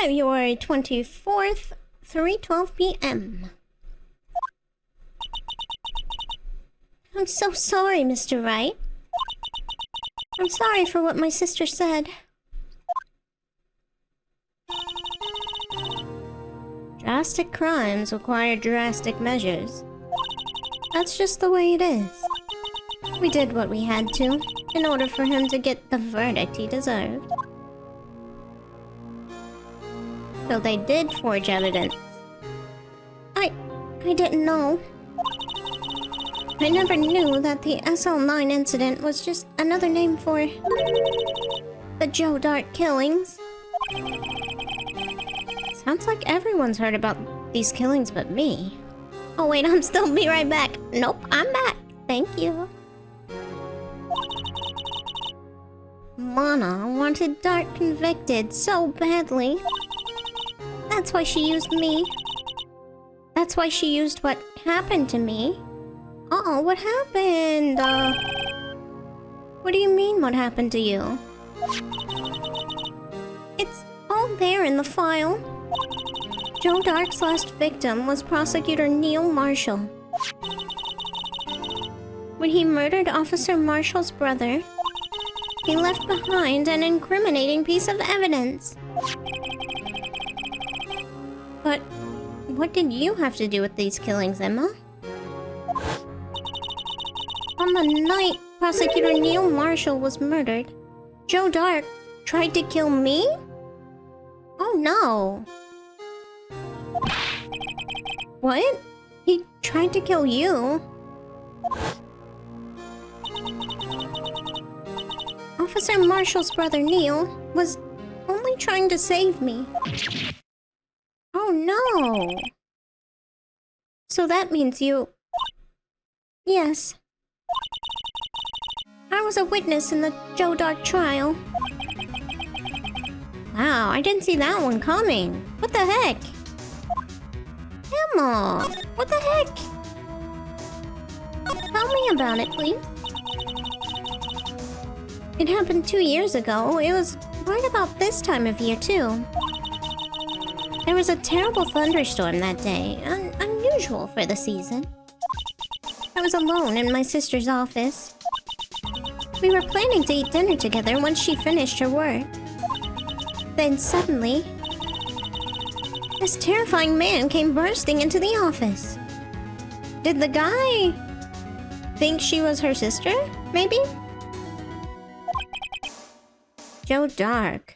February 24th, 3:12 p.m. I'm so sorry, Mr. Wright. I'm sorry for what my sister said. Drastic crimes require drastic measures. That's just the way it is. We did what we had to, in order for him to get the verdict he deserved. So they did forge evidence. I didn't know. I never knew that the SL9 incident was just another name for the Joe Dart killings. Sounds like everyone's heard about these killings but me. Oh wait, I'm still be right back. Nope, I'm back. Thank you. Lana wanted Dart convicted so badly. That's why she used me. That's why she used what happened to me. Uh-oh, what happened? What do you mean, what happened to you? It's all there in the file. Joe Dart's last victim was prosecutor Neil Marshall. When he murdered Officer Marshall's brother, he left behind an incriminating piece of evidence. But what did you have to do with these killings, Emma? On the night Prosecutor Neil Marshall was murdered, Joe Dart tried to kill me? Oh no. What? He tried to kill you? Officer Marshall's brother Neil was only trying to save me. Oh no. So that means you... Yes. I was a witness in the Joe Dart trial. Wow, I didn't see that one coming. What the heck? Emma, what the heck? Tell me about it, please. It happened 2 years ago. It was right about this time of year, too. There was a terrible thunderstorm that day, unusual for the season. I was alone in my sister's office. We were planning to eat dinner together once she finished her work. Then suddenly, this terrifying man came bursting into the office. Did the guy think she was her sister, maybe? Joe Dart.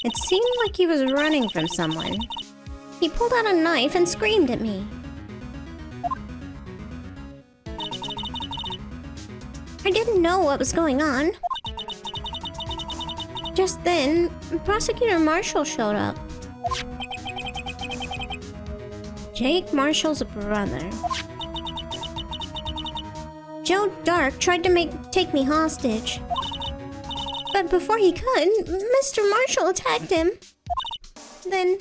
It seemed like he was running from someone. He pulled out a knife and screamed at me. I didn't know what was going on. Just then, Prosecutor Marshall showed up. Jake Marshall's brother. Joe Dart tried to take me hostage. But before he could, Mr. Marshall attacked him. Then...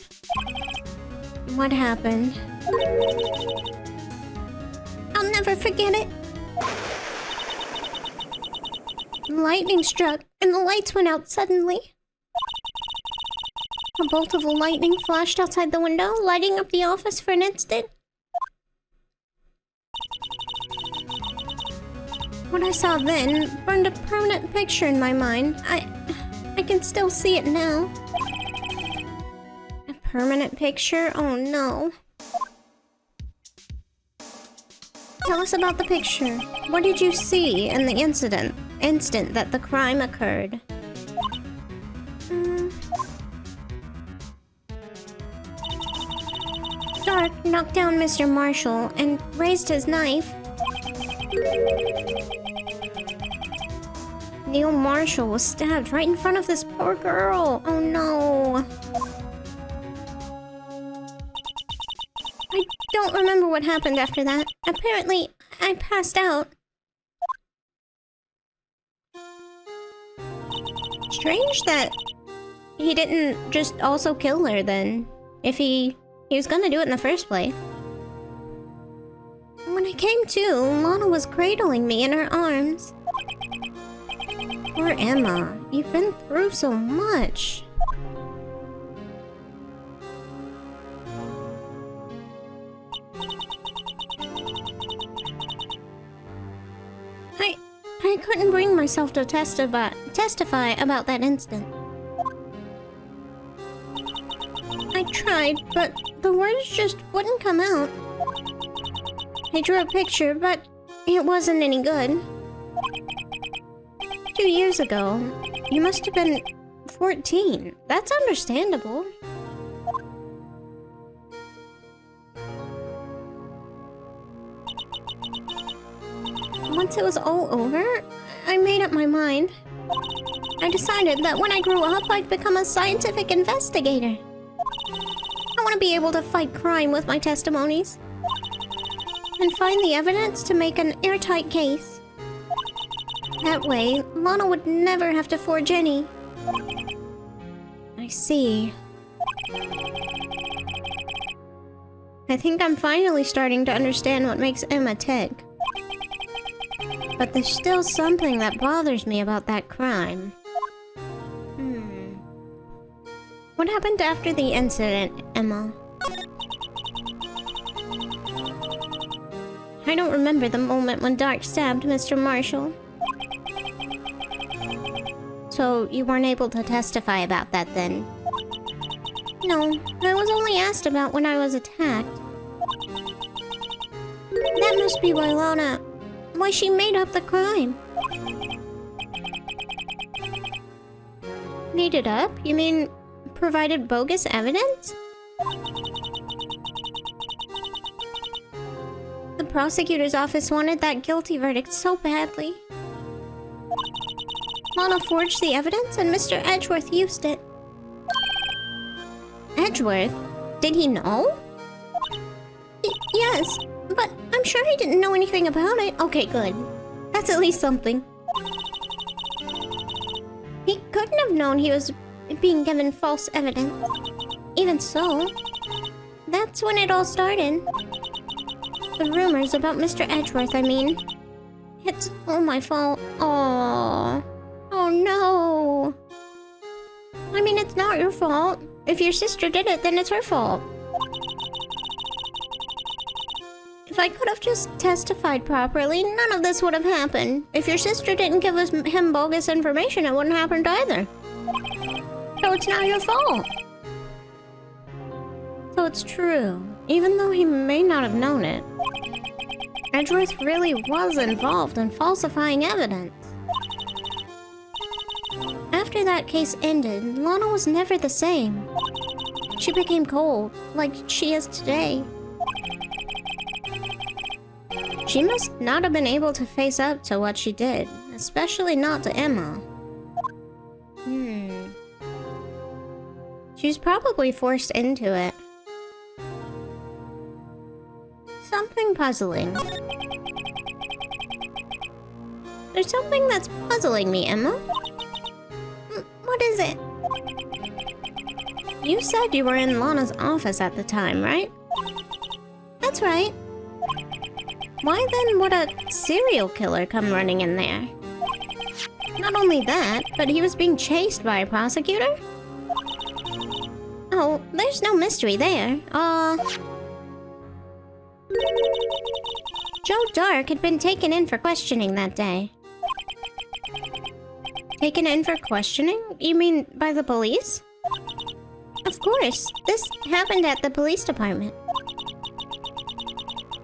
what happened? I'll never forget it. Lightning struck, and the lights went out suddenly. A bolt of lightning flashed outside the window, lighting up the office for an instant. What I saw then burned a permanent picture in my mind. I can still see it now. A permanent picture? Oh no. Tell us about the picture. What did you see in the instant that the crime occurred? Starr knocked down Mr. Marshall and raised his knife. Neil Marshall was stabbed right in front of this poor girl. Oh no. I don't remember what happened after that. Apparently, I passed out. Strange that he didn't just also kill her then. If he was gonna do it in the first place. When I came to, Lana was cradling me in her arms. Poor Emma, you've been through so much. myself to testify about that incident. I tried, but the words just wouldn't come out. I drew a picture, but it wasn't any good. 2 years ago, you must have been 14. That's understandable. Once it was all over, I made up my mind. I decided that when I grew up, I'd become a scientific investigator. I want to be able to fight crime with my testimonies and find the evidence to make an airtight case. That way, Lana would never have to forge any. I see. I think I'm finally starting to understand what makes Ema tick. But there's still something that bothers me about that crime. What happened after the incident, Ema? I don't remember the moment when Dark stabbed Mr. Marshall. So you weren't able to testify about that then? No, I was only asked about when I was attacked. That must be why why she made up the crime. Made it up? You mean provided bogus evidence? The prosecutor's office wanted that guilty verdict so badly. Lana forged the evidence and Mr. Edgeworth used it. Edgeworth? Did he know? Yes, but I'm sure he didn't know anything about it. Okay, good. That's at least something. He couldn't have known he was being given false evidence. Even so, that's when it all started. The rumors about Mr. Edgeworth, I mean. It's all my fault. Aww. Oh no. I mean, it's not your fault. If your sister did it, then it's her fault. If I could have just testified properly, none of this would have happened. If your sister didn't give him bogus information, it wouldn't have happened either. So it's not your fault. So it's true. Even though he may not have known it, Edgeworth really was involved in falsifying evidence. After that case ended, Lana was never the same. She became cold, like she is today. She must not have been able to face up to what she did, especially not to Ema. She was probably forced into it. Something puzzling. There's something that's puzzling me, Ema. What is it? You said you were in Lana's office at the time, right? That's right. Why then would a serial killer come running in there? Not only that, but he was being chased by a prosecutor? Oh, there's no mystery there. Joe Dark had been taken in for questioning that day. Taken in for questioning? You mean by the police? Of course, this happened at the police department.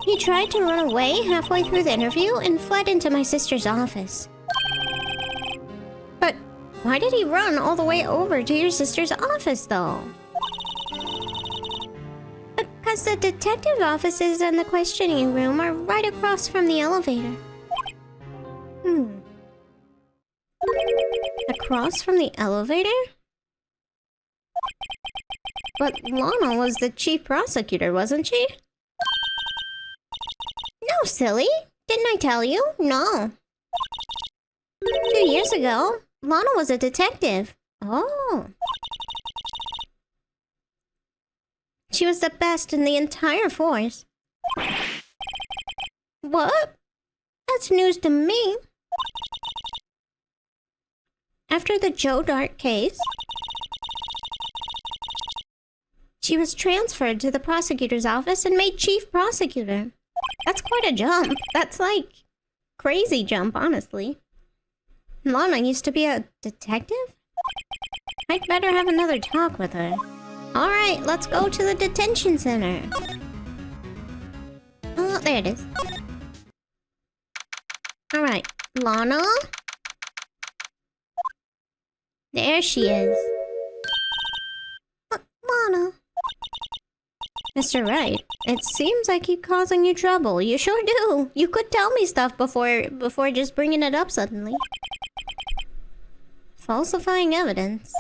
He tried to run away halfway through the interview and fled into my sister's office. But why did he run all the way over to your sister's office, though? Because the detective offices and the questioning room are right across from the elevator. Across from the elevator? But Lana was the chief prosecutor, wasn't she? No, silly. Didn't I tell you? No. 2 years ago, Lana was a detective. Oh. She was the best in the entire force. What? That's news to me. After the Joe Dark case, she was transferred to the prosecutor's office and made chief prosecutor. That's quite a jump. That's like crazy jump, honestly. Lana used to be a detective? I'd better have another talk with her. Alright, let's go to the detention center. Oh, there it is. Alright, Lana? There she is. Lana? Mr. Wright, it seems I keep causing you trouble. You sure do. You could tell me stuff before just bringing it up suddenly. Falsifying evidence.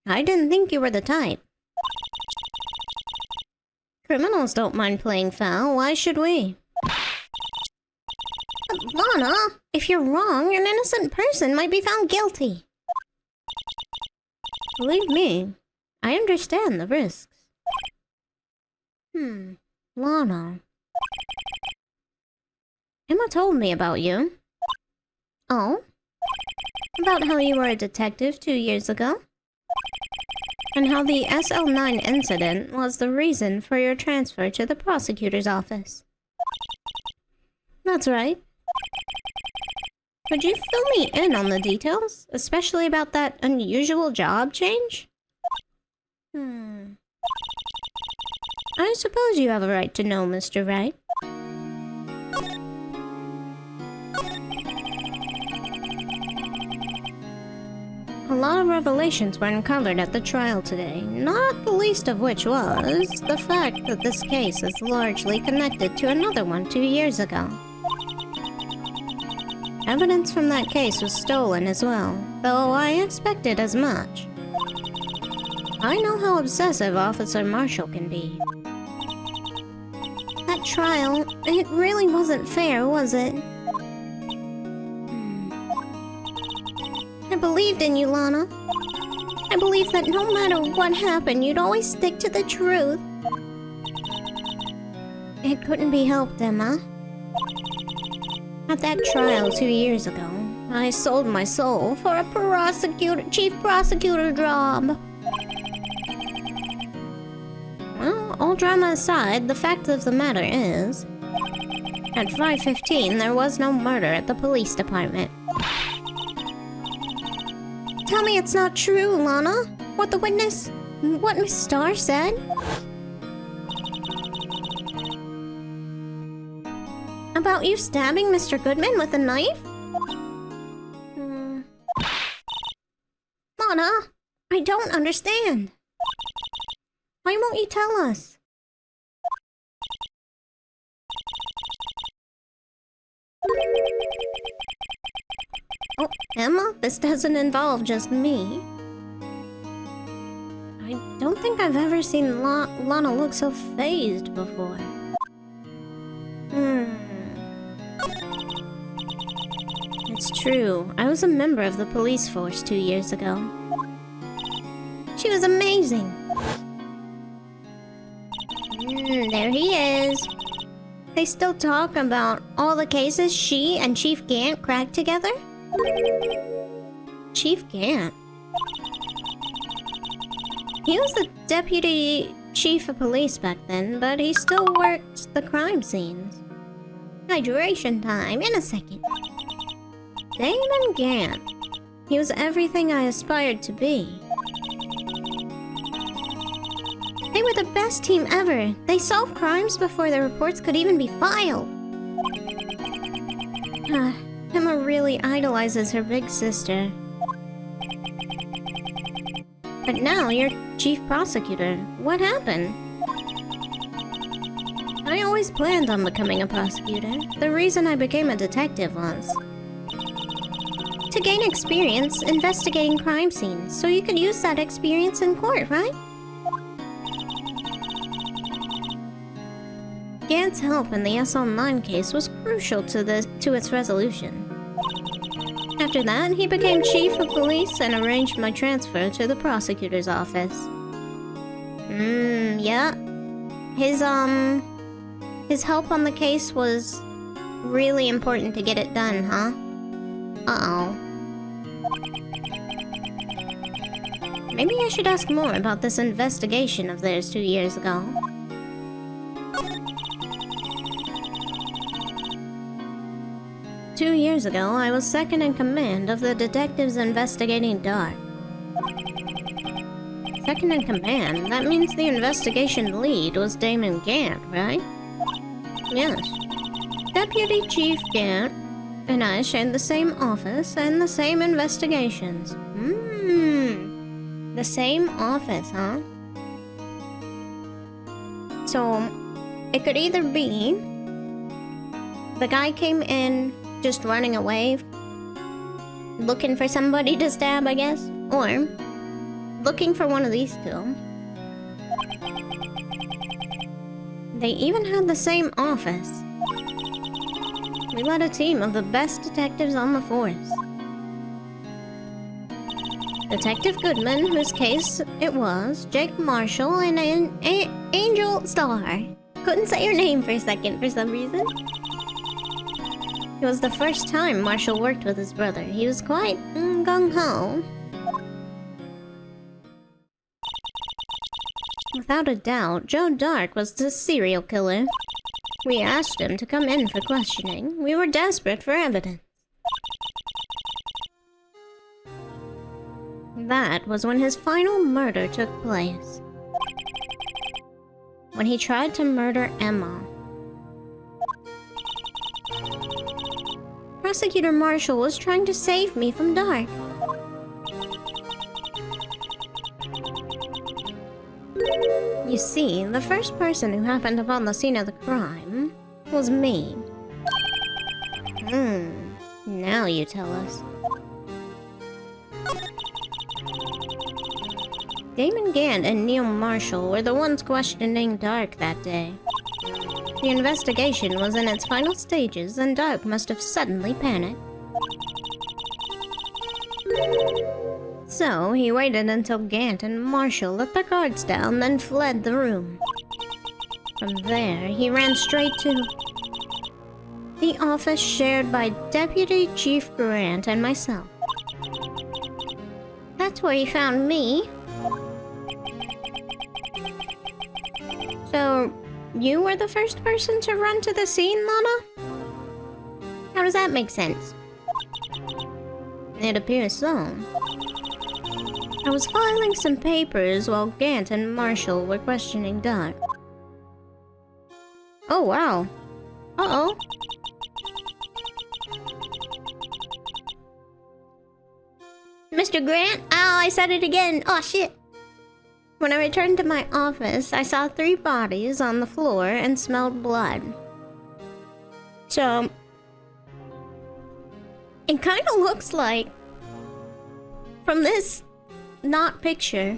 I didn't think you were the type. Criminals don't mind playing foul. Why should we? But Lana, if you're wrong, an innocent person might be found guilty. Believe me, I understand the risks. Lana. Emma told me about you. Oh? About how you were a detective 2 years ago? And how the SL9 incident was the reason for your transfer to the prosecutor's office. That's right. Could you fill me in on the details? Especially about that unusual job change? I suppose you have a right to know, Mr. Wright. A lot of revelations were uncovered at the trial today, not the least of which was the fact that this case is largely connected to another one 2 years ago. Evidence from that case was stolen as well, though I expected as much. I know how obsessive Officer Marshall can be. That trial, it really wasn't fair, was it? I believed in you, Lana. I believed that no matter what happened, you'd always stick to the truth. It couldn't be helped, Emma. At that trial 2 years ago, I sold my soul for a chief prosecutor job. Well, all drama aside, the fact of the matter is, at 5:15, there was no murder at the police department. Tell me it's not true, Lana. What Miss Starr said? About you stabbing Mr. Goodman with a knife? Lana, I don't understand. Why won't you tell us? Oh, Emma, this doesn't involve just me. I don't think I've ever seen Lana look so fazed before. It's true. I was a member of the police force 2 years ago. She was amazing. There he is. They still talk about all the cases she and Chief Gant cracked together? Chief Gant? He was the deputy chief of police back then, but he still worked the crime scenes. Hydration time in a second. Damon Gant. He was everything I aspired to be. They were the best team ever. They solved crimes before the reports could even be filed. Emma really idolizes her big sister. But now you're chief prosecutor. What happened? I always planned on becoming a prosecutor. The reason I became a detective was to gain experience investigating crime scenes, so you could use that experience in court, right? Gant's help in the SL9 case was crucial to its resolution. After that, he became chief of police and arranged my transfer to the prosecutor's office. Yeah. His help on the case was really important to get it done, huh? Uh-oh. Maybe I should ask more about this investigation of theirs 2 years ago. years ago, I was second in command of the detectives investigating Dark. Second in command? That means the investigation lead was Damon Gant, right? Yes. Deputy Chief Gant and I shared the same office and the same investigations. The same office, huh? So, it could either be the guy came in just running away, looking for somebody to stab, I guess, or looking for one of these two. They even had the same office. We led a team of the best detectives on the force. Detective Goodman, whose case it was, Jake Marshall, and Angel Starr. Couldn't say her name for a second for some reason. It was the first time Marshall worked with his brother. He was quite gung-ho. Without a doubt, Joe Dark was the serial killer. We asked him to come in for questioning. We were desperate for evidence. That was when his final murder took place. When he tried to murder Emma. Prosecutor Marshall was trying to save me from Dark. You see, the first person who happened upon the scene of the crime was me. Now you tell us. Damon Gant and Neil Marshall were the ones questioning Dark that day. The investigation was in its final stages, and Dark must have suddenly panicked. So, he waited until Gant and Marshall let their guards down, then fled the room. From there, he ran straight to the office shared by Deputy Chief Grant and myself. That's where he found me. So, you were the first person to run to the scene, Lana? How does that make sense? It appears so. I was filing some papers while Gant and Marshall were questioning Dark. Oh, wow. Uh-oh. Mr. Grant? Oh, I said it again. Oh, shit. When I returned to my office, I saw 3 bodies on the floor and smelled blood. So, it kind of looks like, from this not picture,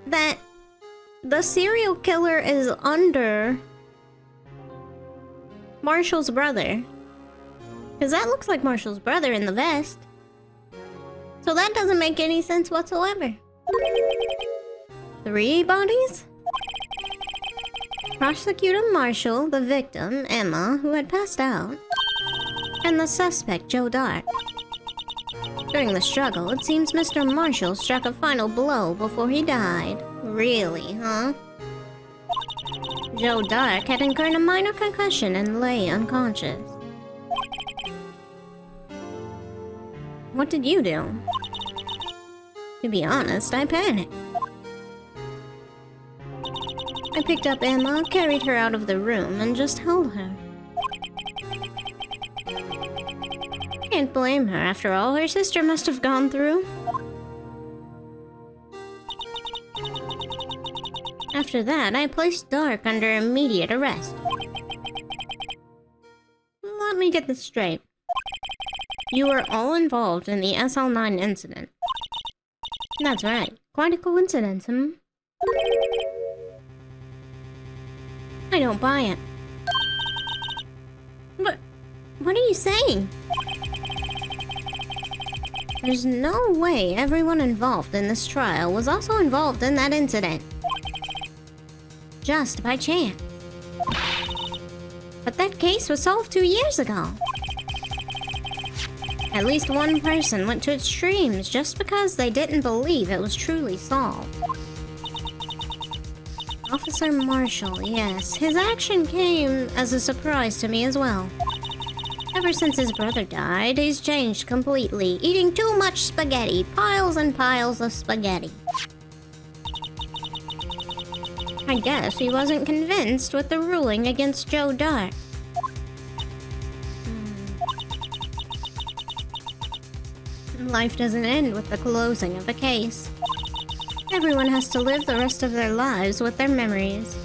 that the serial killer is under Marshall's brother. Because that looks like Marshall's brother in the vest. So that doesn't make any sense whatsoever. 3 bodies? Prosecutor Marshall, the victim, Emma, who had passed out, and the suspect, Joe Dark. During the struggle, it seems Mr. Marshall struck a final blow before he died. Really, huh? Joe Dark had incurred a minor concussion and lay unconscious. What did you do? To be honest, I panicked. I picked up Emma, carried her out of the room, and just held her. Can't blame her after all her sister must have gone through. After that, I placed Dark under immediate arrest. Let me get this straight. You were all involved in the SL9 incident. That's right. Quite a coincidence, I don't buy it. What are you saying? There's no way everyone involved in this trial was also involved in that incident. Just by chance. But that case was solved 2 years ago. At least one person went to extremes just because they didn't believe it was truly solved. Officer Marshall, yes. His action came as a surprise to me as well. Ever since his brother died, he's changed completely, eating too much spaghetti, piles and piles of spaghetti. I guess he wasn't convinced with the ruling against Joe Dark. Life doesn't end with the closing of a case. Everyone has to live the rest of their lives with their memories.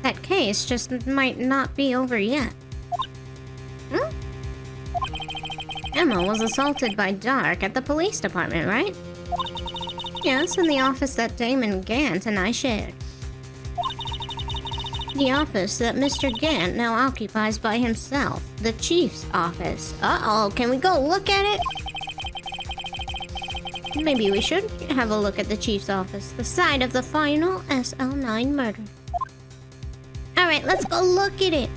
That case just might not be over yet. Emma was assaulted by Dark at the police department, right? Yes, in the office that Damon Gant and I shared. The office that Mr. Gant now occupies by himself. The chief's office. Uh-oh, can we go look at it? Maybe we should have a look at the chief's office, the site of the final SL9 murder. Alright, let's go look at it.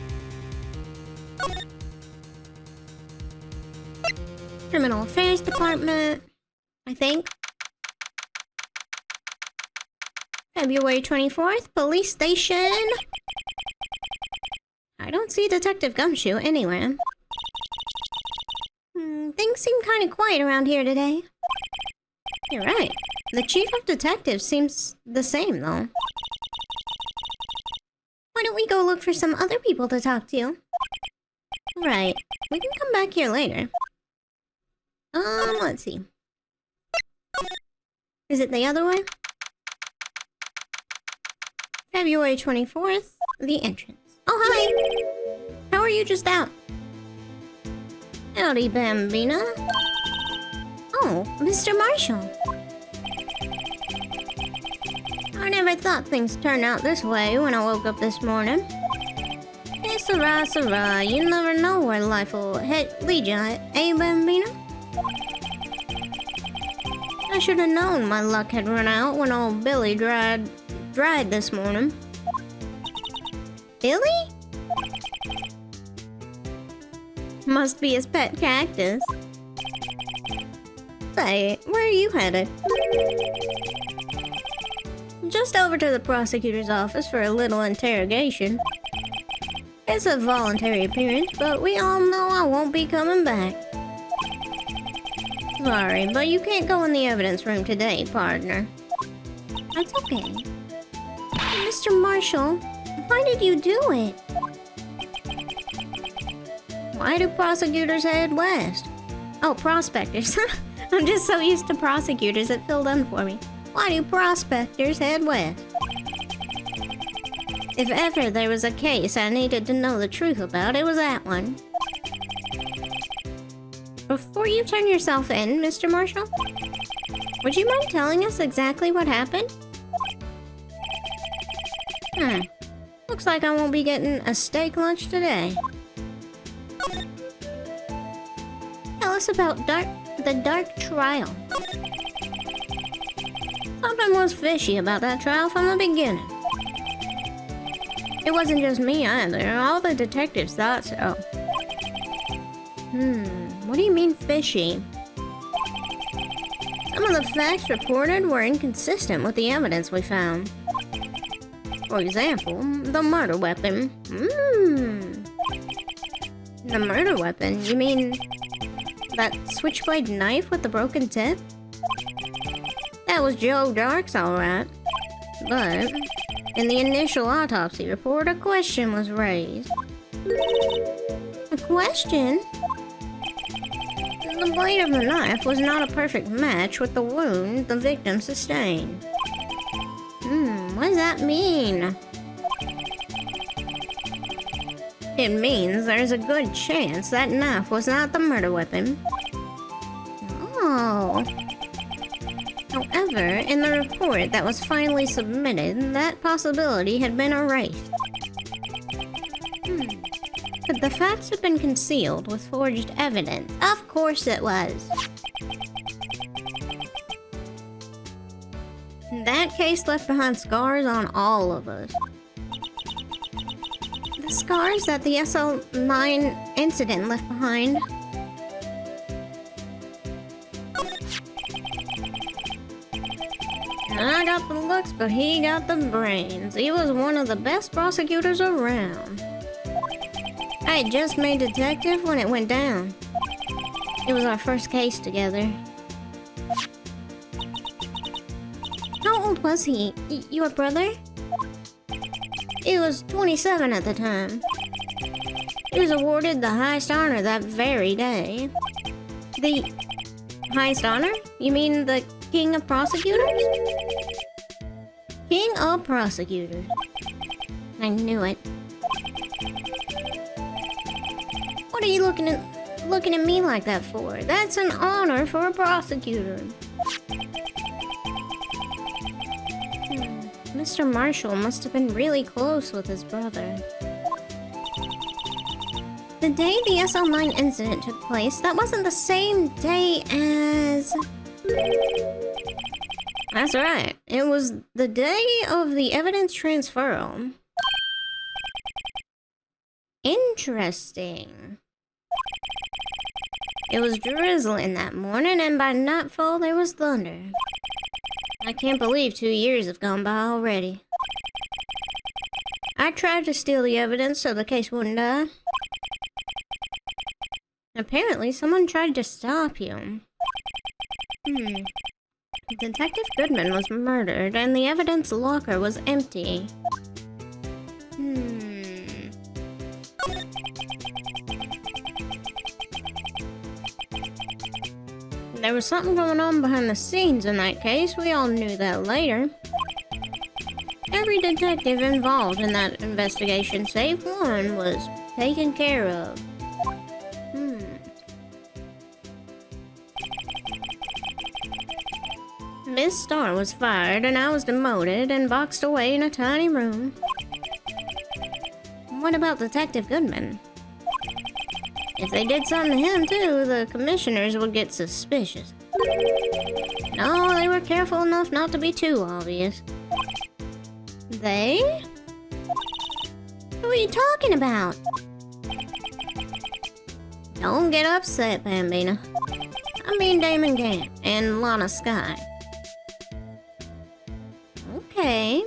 Criminal Affairs Department, I think. February 24th, Police Station. I don't see Detective Gumshoe anywhere. Things seem kind of quiet around here today. You're right. The Chief of Detectives seems the same, though. Why don't we go look for some other people to talk to? Right. We can come back here later. Let's see. Is it the other way? February 24th, the entrance. Oh, hi! How are you just out? Howdy, Bambina. Oh, Mr. Marshall. I never thought things turned out this way when I woke up this morning. Hey, Sarah, you never know where life will lead you, eh, Bambina? I should have known my luck had run out when old Billy dried this morning. Billy? Must be his pet cactus. Say, where are you headed? Just over to the prosecutor's office for a little interrogation. It's a voluntary appearance, but we all know I won't be coming back. Sorry, but you can't go in the evidence room today, partner. That's okay. Mr. Marshall, why did you do it? Why do prosecutors head west? Oh, prospectors. I'm just so used to prosecutors it filled in for me. Why do prospectors head west? If ever there was a case I needed to know the truth about, it was that one. Before you turn yourself in, Mr. Marshall, would you mind telling us exactly what happened? Looks like I won't be getting a steak lunch today. Tell us about the Dark trial. Something was fishy about that trial from the beginning. It wasn't just me either. All the detectives thought so. What do you mean fishy? Some of the facts reported were inconsistent with the evidence we found. For example, the murder weapon. The murder weapon? You mean that switchblade knife with the broken tip? That was Joe Dark's, alright. But in the initial autopsy report, a question was raised. A question? The blade of the knife was not a perfect match with the wound the victim sustained. What does that mean? It means there's a good chance that knife was not the murder weapon. Oh. However, in the report that was finally submitted, that possibility had been erased. But the facts had been concealed with forged evidence. Of course it was. That case left behind scars on all of us. The scars that the SL9 incident left behind. I got the looks, but he got the brains. He was one of the best prosecutors around. I had just made detective when it went down. It was our first case together. How old was he? Your brother? He was 27 at the time. He was awarded the highest honor that very day. The highest honor? You mean the King of Prosecutors? King of Prosecutors. I knew it. What are you looking at me like that for? That's an honor for a prosecutor. Mr. Marshall must have been really close with his brother. The day the SL9 incident took place, that wasn't the same day as... That's right. It was the day of the evidence transferal. Interesting. It was drizzling that morning, and by nightfall there was thunder. I can't believe 2 years have gone by already. I tried to steal the evidence so the case wouldn't die. Apparently, someone tried to stop you. Detective Goodman was murdered, and the evidence locker was empty. There was something going on behind the scenes in that case. We all knew that later. Every detective involved in that investigation, save one, was taken care of. Miss Starr was fired, and I was demoted and boxed away in a tiny room. What about Detective Goodman? If they did something to him too, the commissioners would get suspicious. No, they were careful enough not to be too obvious. They? Who are you talking about? Don't get upset, Bambina. I mean Damon Gant and Lana Sky. Okay.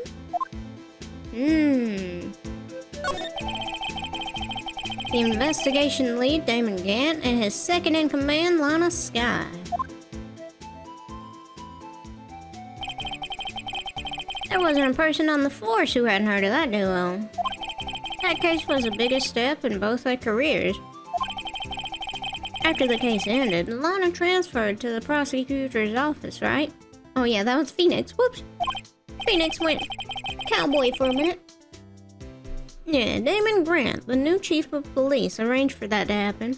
The investigation lead, Damon Gant, and his second-in-command, Lana Sky. There wasn't a person on the force who hadn't heard of that duo. That case was the biggest step in both their careers. After the case ended, Lana transferred to the prosecutor's office, right? Oh yeah, that was Phoenix. Whoops. Phoenix went cowboy for a minute. Yeah, Damon Grant, the new chief of police, arranged for that to happen.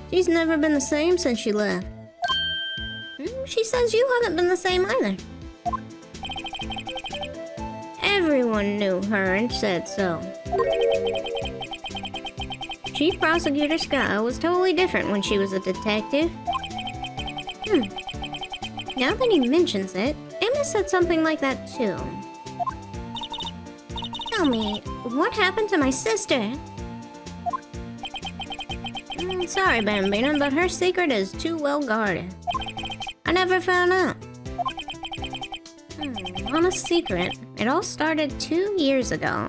She's never been the same since she left. She says you haven't been the same either. Everyone knew her and said so. Chief Prosecutor Sky was totally different when she was a detective. Now that he mentions it, Emma said something like that too. Tell me, what happened to my sister? Sorry, Bambina, but her secret is too well guarded. I never found out. On a secret, it all started 2 years ago.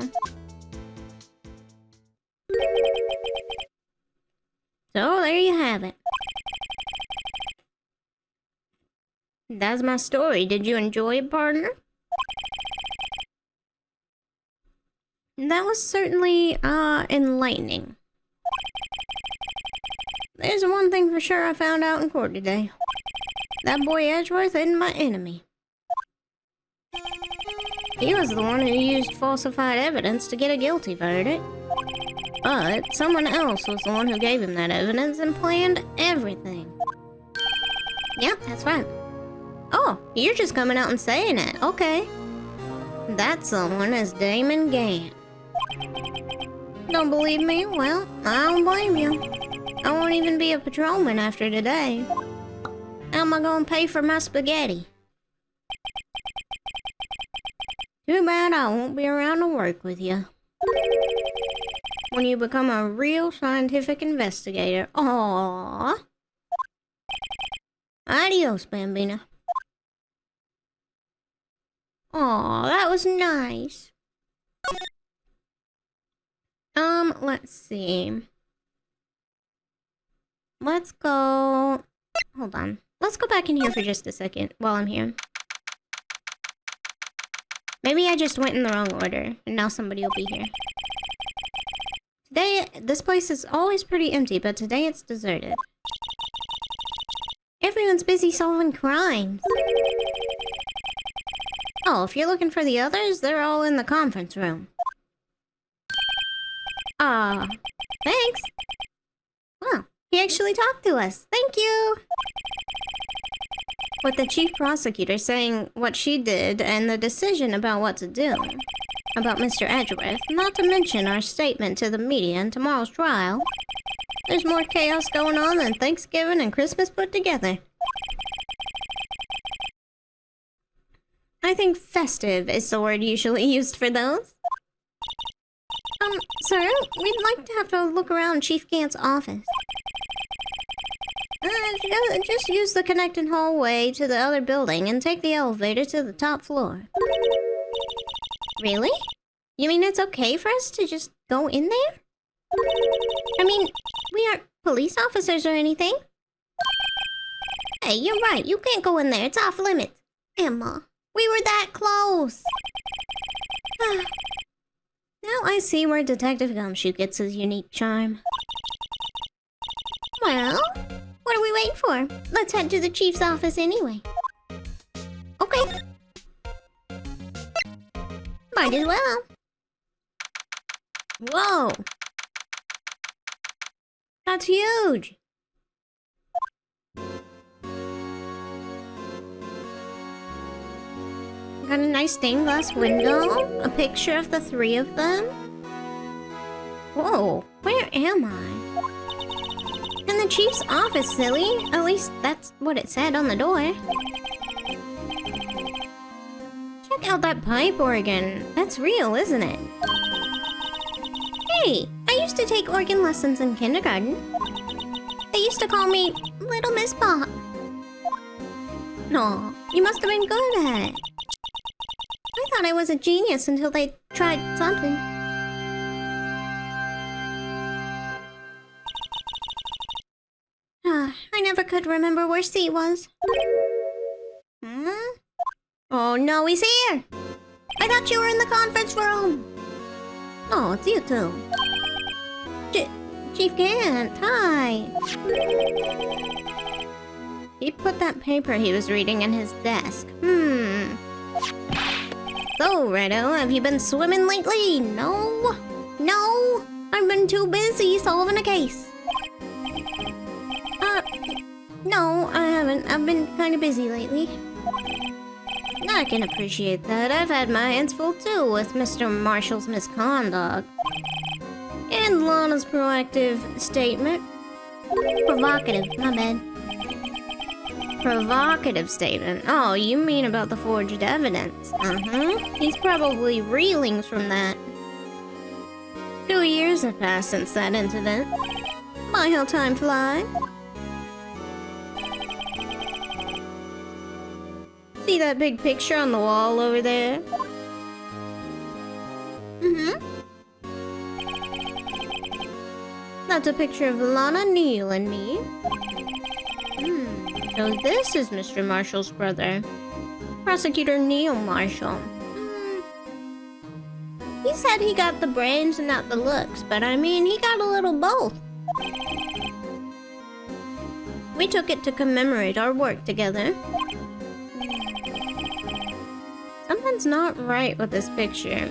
So there you have it. That's my story. Did you enjoy it, partner? That was certainly, enlightening. There's one thing for sure I found out in court today. That boy Edgeworth isn't my enemy. He was the one who used falsified evidence to get a guilty verdict. But someone else was the one who gave him that evidence and planned everything. Yep, that's right. Oh, you're just coming out and saying it. Okay. That someone is Damon Gant. Don't believe me? Well, I don't blame you. I won't even be a patrolman after today. How am I gonna pay for my spaghetti? Too bad I won't be around to work with you. When you become a real scientific investigator. Aww. Adios, Bambina. Aw, that was nice. Let's see. Let's go... Hold on. Let's go back in here for just a second while I'm here. Maybe I just went in the wrong order, and now somebody will be here. Today, this place is always pretty empty, but today it's deserted. Everyone's busy solving crimes. Oh, if you're looking for the others, they're all in the conference room. Thanks. Wow, he actually talked to us. Thank you. With the chief prosecutor saying what she did and the decision about what to do. About Mr. Edgeworth, not to mention our statement to the media and tomorrow's trial. There's more chaos going on than Thanksgiving and Christmas put together. I think festive is the word usually used for those. Sir, we'd like to have to look around Chief Gant's office. Just use the connecting hallway to the other building and take the elevator to the top floor. Really? You mean it's okay for us to just go in there? I mean, we aren't police officers or anything. Hey, you're right. You can't go in there. It's off limits. Emma, we were that close. Now I see where Detective Gumshoe gets his unique charm. Well, what are we waiting for? Let's head to the chief's office anyway. Okay. Might as well. Whoa. That's huge. Got a nice stained glass window. A picture of the three of them. Whoa, where am I? In the chief's office, silly. At least that's what it said on the door. Check out that pipe organ. That's real, isn't it? Hey, I used to take organ lessons in kindergarten. They used to call me Little Miss Pop. No, you must have been good at it. I thought I was a genius until they tried something. I never could remember where C was. Oh no, he's here! I thought you were in the conference room! Oh, it's you two. Chief Gant, hi! He put that paper he was reading in his desk. So, Redo, have you been swimming lately? No? No? I've been too busy solving a case. No, I haven't. I've been kind of busy lately. I can appreciate that. I've had my hands full too with Mr. Marshall's misconduct. And Lana's proactive statement. Provocative, my bad. Provocative statement. Oh, you mean about the forged evidence? He's probably reeling from that. 2 years have passed since that incident. My, how time flies. See that big picture on the wall over there? That's a picture of Lana, Neil, and me. So this is Mr. Marshall's brother. Prosecutor Neil Marshall. He said he got the brains and not the looks, but I mean, he got a little both. We took it to commemorate our work together. Something's not right with this picture.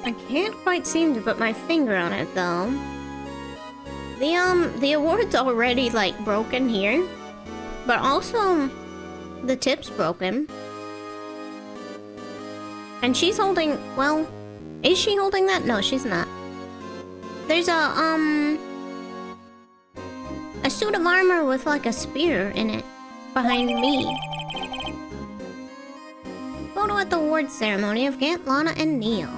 I can't quite seem to put my finger on it though. The award's already like broken here, but also the tip's broken. And she's holding, well, is she holding that? No, she's not. There's a suit of armor with like a spear in it behind me. Photo at the award ceremony of Gant, Lana, and Neil.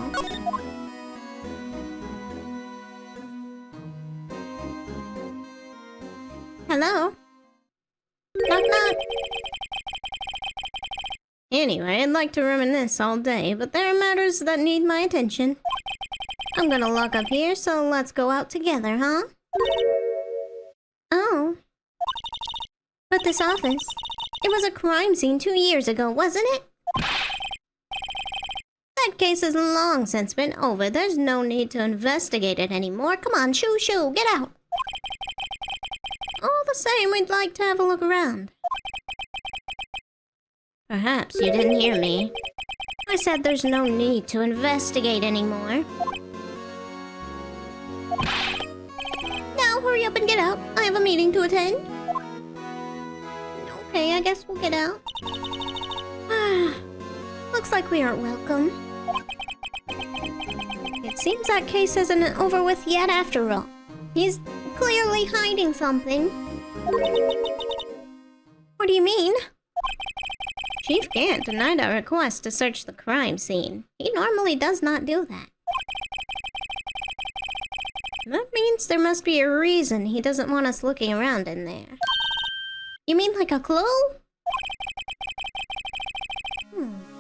Hello? Knock knock. Anyway, I'd like to reminisce all day, but there are matters that need my attention. I'm gonna lock up here, so let's go out together, huh? Oh. But this office... It was a crime scene 2 years ago, wasn't it? That case has long since been over. There's no need to investigate it anymore. Come on, shoo, get out! All the same, we'd like to have a look around. Perhaps you didn't hear me. I said there's no need to investigate anymore. Now, hurry up and get out. I have a meeting to attend. Okay, I guess we'll get out. Looks like we aren't welcome. It seems that case isn't over with yet after all. He's clearly hiding something. What do you mean? Chief Gant denied our request to search the crime scene. He normally does not do that. That means there must be a reason he doesn't want us looking around in there. You mean like a clue?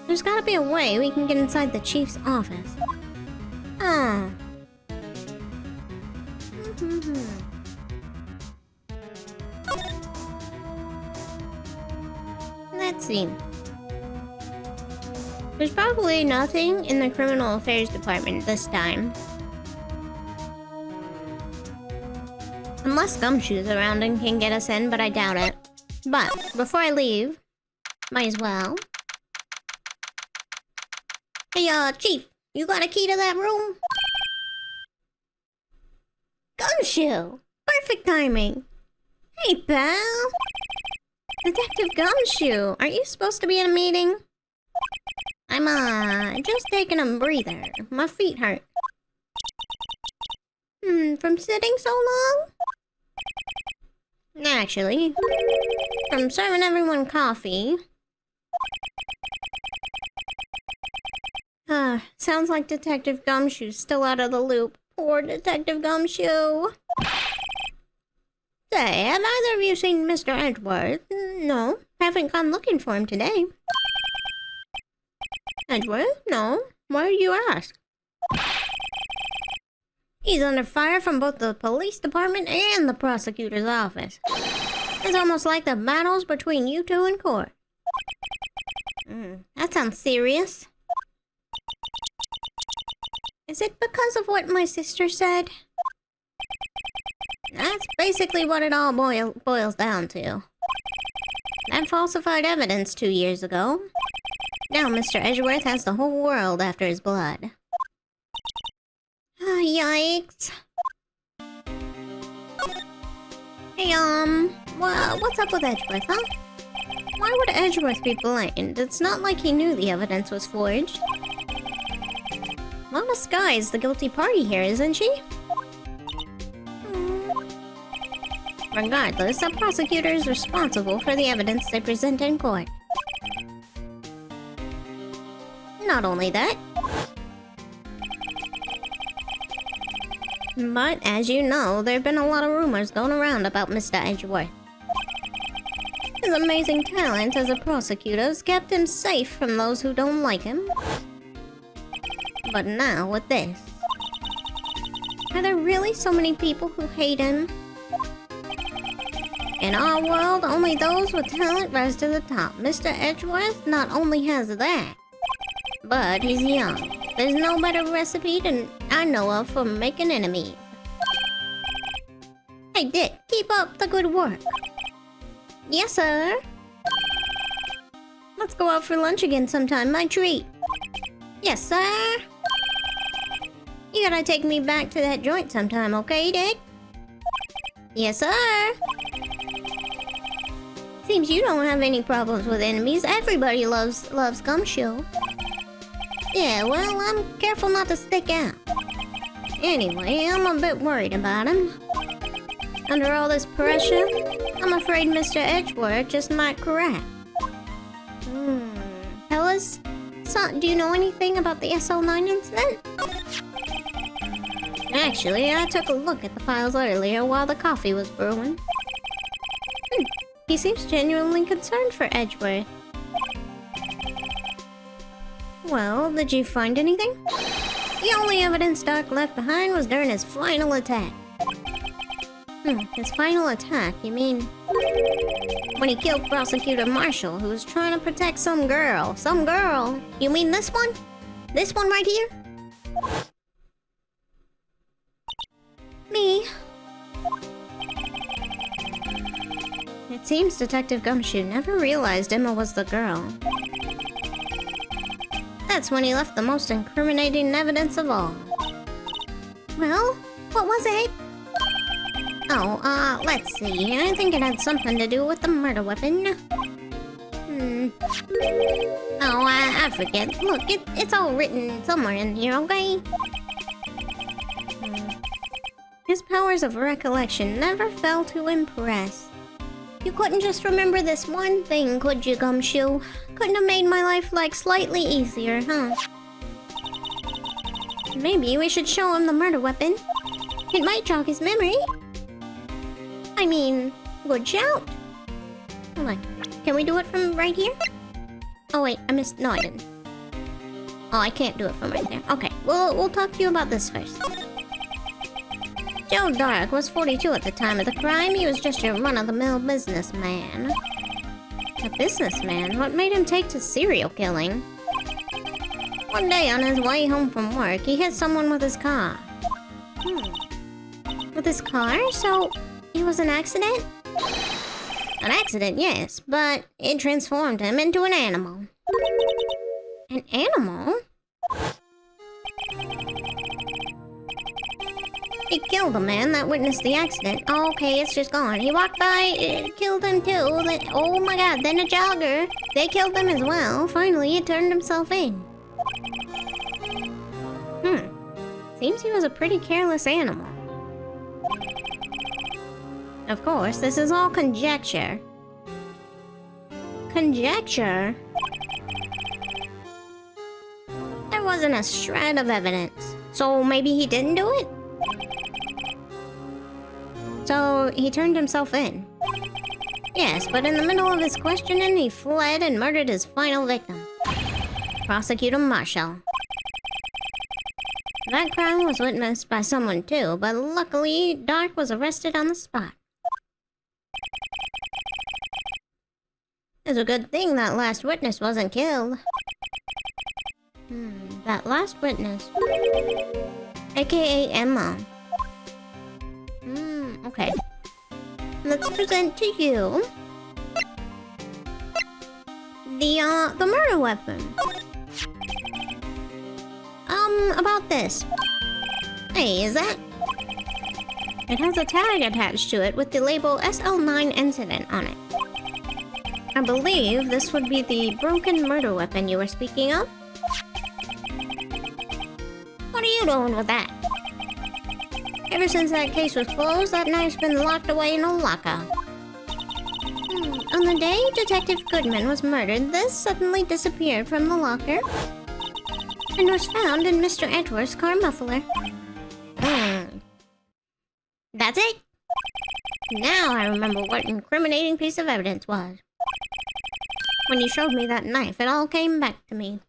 There's gotta be a way we can get inside the chief's office. Let's see. There's probably nothing in the criminal affairs department this time. Unless Gumshoe's around and can get us in, but I doubt it. But, before I leave, might as well. Hey, Chief, you got a key to that room? Gumshoe! Perfect timing! Hey, pal! Detective Gumshoe, aren't you supposed to be in a meeting? I'm, just taking a breather. My feet hurt. From sitting so long? Actually, from serving everyone coffee. Sounds like Detective Gumshoe's still out of the loop. Poor Detective Gumshoe. Say, have either of you seen Mr. Edgeworth? No, haven't gone looking for him today. Edgeworth? No. Why do you ask? He's under fire from both the police department and the prosecutor's office. It's almost like the battles between you two in court. That sounds serious. Is it because of what my sister said? That's basically what it all boils down to. That falsified evidence 2 years ago. Now Mr. Edgeworth has the whole world after his blood. Yikes. Hey, what's up with Edgeworth, huh? Why would Edgeworth be blamed? It's not like he knew the evidence was forged. Lana Sky is the guilty party here, isn't she? Regardless, a prosecutor is responsible for the evidence they present in court. Not only that, but as you know, there have been a lot of rumors going around about Mr. Edgeworth. His amazing talent as a prosecutor has kept him safe from those who don't like him. But now, with this... Are there really so many people who hate him? In our world, only those with talent rise to the top. Mr. Edgeworth not only has that, but he's young. There's no better recipe than I know of for making enemies. Hey Dick, keep up the good work. Yes, sir. Let's go out for lunch again sometime, my treat. Yes, sir. You gotta take me back to that joint sometime, okay, Dick? Yes, sir. Seems you don't have any problems with enemies. Everybody loves Gumshoe. Yeah, well, I'm careful not to stick out. Anyway, I'm a bit worried about him. Under all this pressure, I'm afraid Mr. Edgeworth just might crack. Fellas, do you know anything about the SL9 incident? Actually, I took a look at the files earlier while the coffee was brewing. He seems genuinely concerned for Edgeworth. Well, did you find anything? The only evidence Doc left behind was during his final attack. His final attack, you mean? When he killed Prosecutor Marshall, who was trying to protect some girl. Some girl? You mean this one? This one right here? Me. It seems Detective Gumshoe never realized Emma was the girl. That's when he left the most incriminating evidence of all. Well, what was it? Oh, let's see. I think it had something to do with the murder weapon. Oh, I forget. Look, it's all written somewhere in here, okay? His powers of recollection never failed to impress. You couldn't just remember this one thing, could you, Gumshoe? Couldn't have made my life, like, slightly easier, huh? Maybe we should show him the murder weapon. It might jog his memory. I mean, good shout. Hold on. Can we do it from right here? Oh wait, I missed. No, I didn't. Oh, I can't do it from right there. Okay, we'll talk to you about this first. Joe Dark was 42 at the time of the crime. He was just your run-of-the-mill businessman. A businessman? What made him take to serial killing? One day on his way home from work, he hit someone with his car. With his car? So, it was an accident? An accident, yes, but it transformed him into an animal. An animal? He killed a man that witnessed the accident. Oh, okay, it's just gone. He walked by, it killed him too. Then, oh my god, then a jogger. They killed him as well. Finally, he turned himself in. Seems he was a pretty careless animal. Of course, this is all conjecture. Conjecture? There wasn't a shred of evidence. So maybe he didn't do it? So he turned himself in. Yes, but in the middle of his questioning, he fled and murdered his final victim. Prosecutor Marshall. That crime was witnessed by someone too, but luckily, Dark was arrested on the spot. It's a good thing that last witness wasn't killed. That last witness. AKA Emma. Okay. Let's present to you the murder weapon. About this. Hey, is that? It has a tag attached to it with the label SL9 Incident on it. I believe this would be the broken murder weapon you were speaking of. What are you doing with that? Ever since that case was closed, that knife's been locked away in a locker. On the day Detective Goodman was murdered, this suddenly disappeared from the locker and was found in Mr. Edgeworth's car muffler. That's it? Now I remember what an incriminating piece of evidence was. When you showed me that knife, it all came back to me.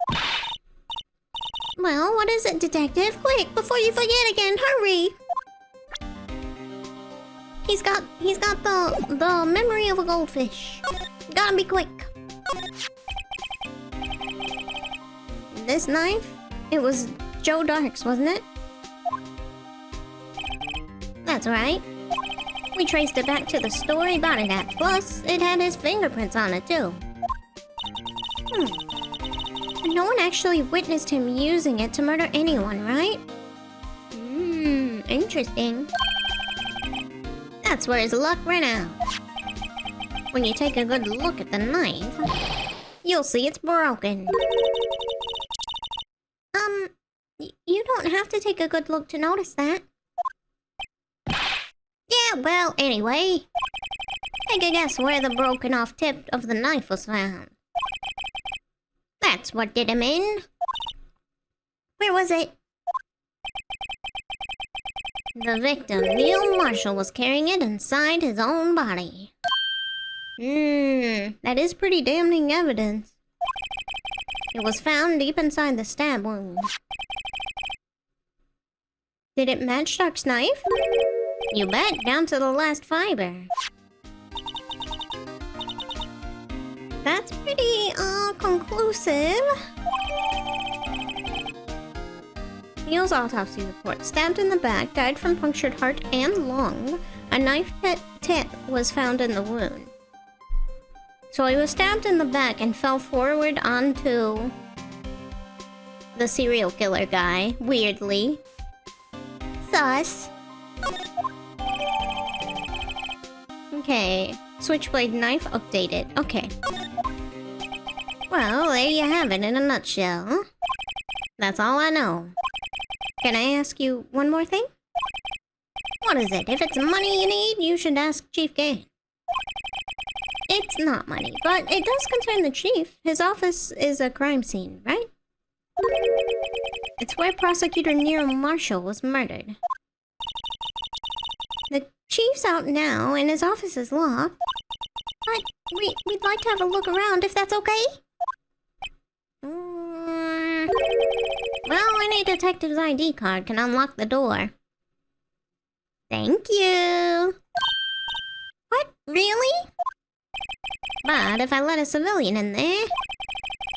Well, what is it, Detective? Quick, before you forget again, hurry! He's got the memory of a goldfish. Gotta be quick. This knife? It was Joe Dark's, wasn't it? That's right. We traced it back to the store he bought it at. Plus, it had his fingerprints on it, too. But no one actually witnessed him using it to murder anyone, right? Interesting. That's where his luck ran out. When you take a good look at the knife, you'll see it's broken. You don't have to take a good look to notice that. Yeah, well, anyway. Take a guess where the broken off tip of the knife was found. That's what did him in. Where was it? The victim, Neil Marshall, was carrying it inside his own body. That is pretty damning evidence. It was found deep inside the stab wound. Did it match Stark's knife? You bet, down to the last fiber. That's pretty, conclusive. Neil's autopsy report. Stabbed in the back, died from punctured heart and lung. A knife tip was found in the wound. So he was stabbed in the back and fell forward onto the serial killer guy, weirdly. Sus. Okay. Switchblade knife updated. Okay. Well, there you have it in a nutshell. That's all I know. Can I ask you one more thing? What is it? If it's money you need, you should ask Chief Gant. It's not money, but it does concern the chief. His office is a crime scene, right? It's where Prosecutor Nero Marshall was murdered. The chief's out now, and his office is locked. But we'd like to have a look around, if that's okay? Well, any detective's ID card can unlock the door. Thank you. What? Really? But if I let a civilian in there,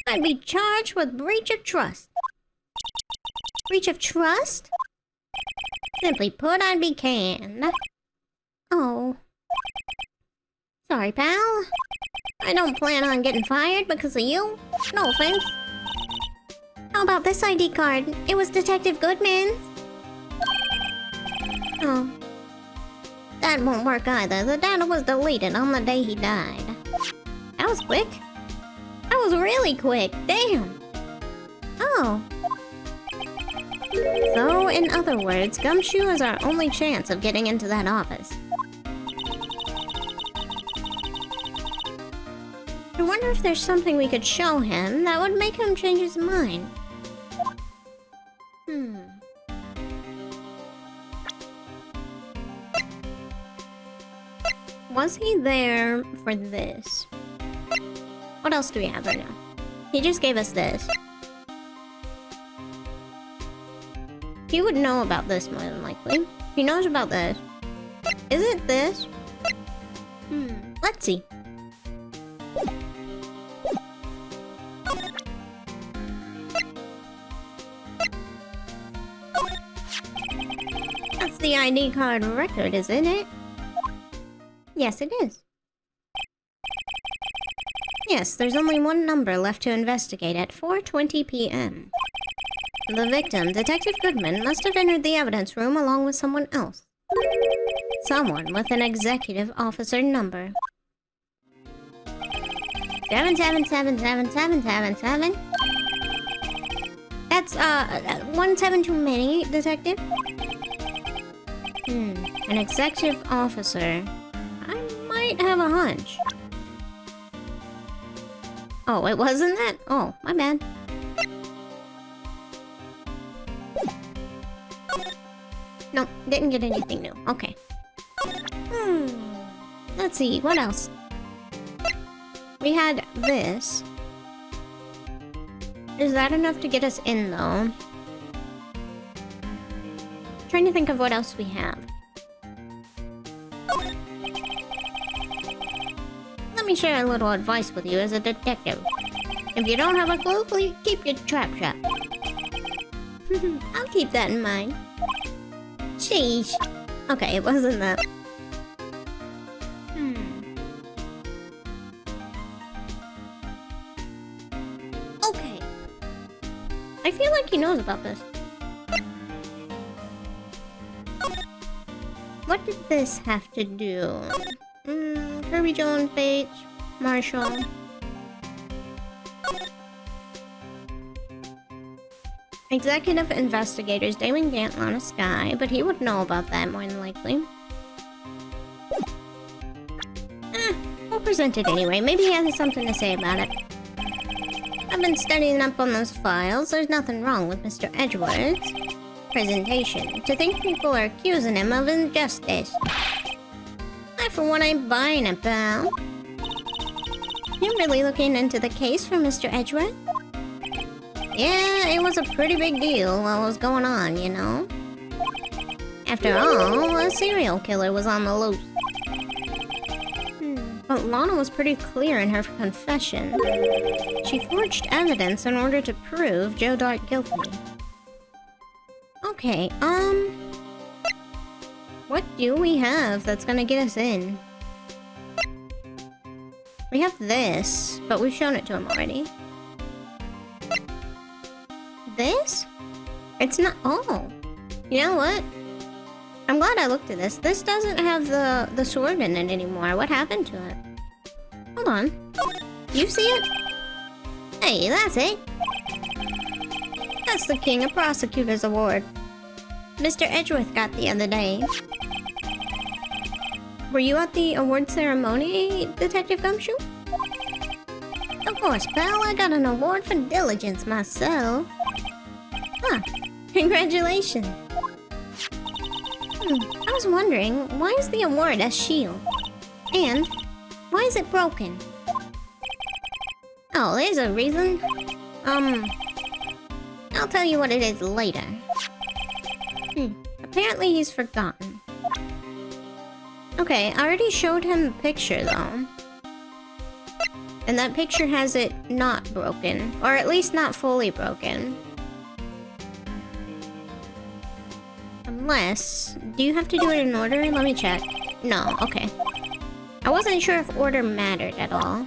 I'd be charged with breach of trust. Breach of trust? Simply put, I'd be canned. Oh. Sorry, pal. I don't plan on getting fired because of you. No offense. How about this ID card? It was Detective Goodman's. Oh. That won't work either. The data was deleted on the day he died. That was quick. That was really quick. Damn. Oh. So, in other words, Gumshoe is our only chance of getting into that office. I wonder if there's something we could show him that would make him change his mind. Was he there for this? What else do we have right now? He just gave us this. He would know about this more than likely. He knows about this. Is it this? Let's see. That's the ID card record, isn't it? Yes, it is. Yes, there's only one number left to investigate at 4:20 p.m. The victim, Detective Goodman, must have entered the evidence room along with someone else. Someone with an executive officer number. 7777777. That's, 17 too many, Detective. An executive officer. I might have a hunch. Oh, it wasn't that? Oh, my bad. Nope, didn't get anything new. Okay. Let's see, what else? We had this. Is that enough to get us in, though? Trying to think of what else we have. Let me share a little advice with you as a detective. If you don't have a clue, please keep your trap shut. I'll keep that in mind. Sheesh. Okay, it wasn't that. Okay. I feel like he knows about this. What did this have to do? Kirby Jones, Bates, Marshall. Executive investigators Damon Gant, Lana, Sky, but he would know about that more than likely. We'll present it anyway. Maybe he has something to say about it. I've been studying up on those files. There's nothing wrong with Mr. Edgeworth's presentation. To think people are accusing him of injustice. I, for one, ain't buying it, pal. You're really looking into the case for Mr. Edgeworth? Yeah, it was a pretty big deal what was going on, you know? After all, a serial killer was on the loose. But Lana was pretty clear in her confession. She forged evidence in order to prove Joe Dart guilty. Okay, what do we have that's gonna get us in? We have this, but we've shown it to him already. This? It's not- oh. You know what? I'm glad I looked at this. This doesn't have the sword in it anymore. What happened to it? Hold on. You see it? Hey, that's it. That's the King of Prosecutors Award. Mr. Edgeworth got the other day. Were you at the award ceremony, Detective Gumshoe? Of course, pal. I got an award for diligence myself. Huh. Congratulations. I was wondering, why is the award a shield? And why is it broken? Oh, there's a reason. I'll tell you what it is later. Apparently he's forgotten. Okay, I already showed him the picture though. And that picture has it not broken. Or at least not fully broken. Unless... do you have to do it in order? Let me check. No, okay. I wasn't sure if order mattered at all.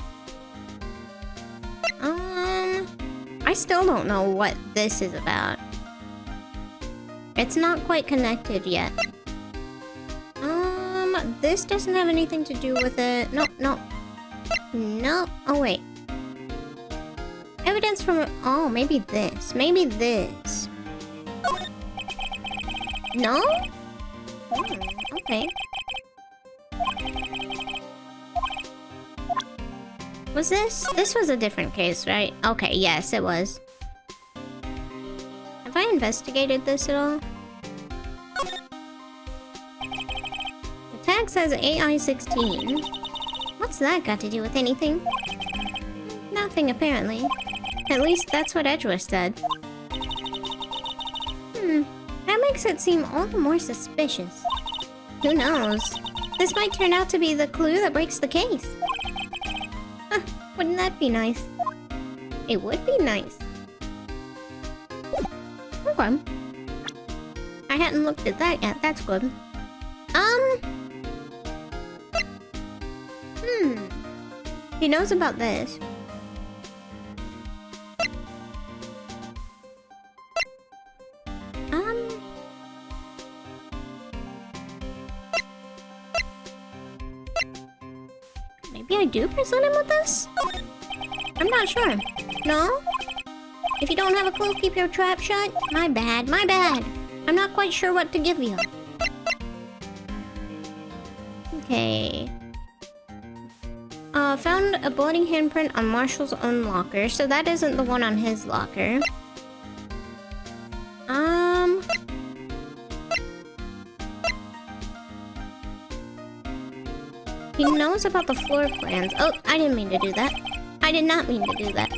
I still don't know what this is about. It's not quite connected yet. This doesn't have anything to do with it. No, no. No. Oh, wait. Evidence from... oh, maybe this. Maybe this. No? Okay. Was this? This was a different case, right? Okay, yes, it was. Have I investigated this at all? The tag says AI-16. What's that got to do with anything? Nothing, apparently. At least that's what Edgeworth said. That makes it seem all the more suspicious. Who knows? This might turn out to be the clue that breaks the case. Huh, wouldn't that be nice? It would be nice. Okay. I hadn't looked at that yet. That's good. He knows about this. Maybe I do present him with this? I'm not sure. No? If you don't have a clue, keep your trap shut? My bad, my bad. I'm not quite sure what to give you. Okay. Found a bloody handprint on Marshall's own locker, so that isn't the one on his locker. He knows about the floor plans. Oh, I didn't mean to do that. I did not mean to do that.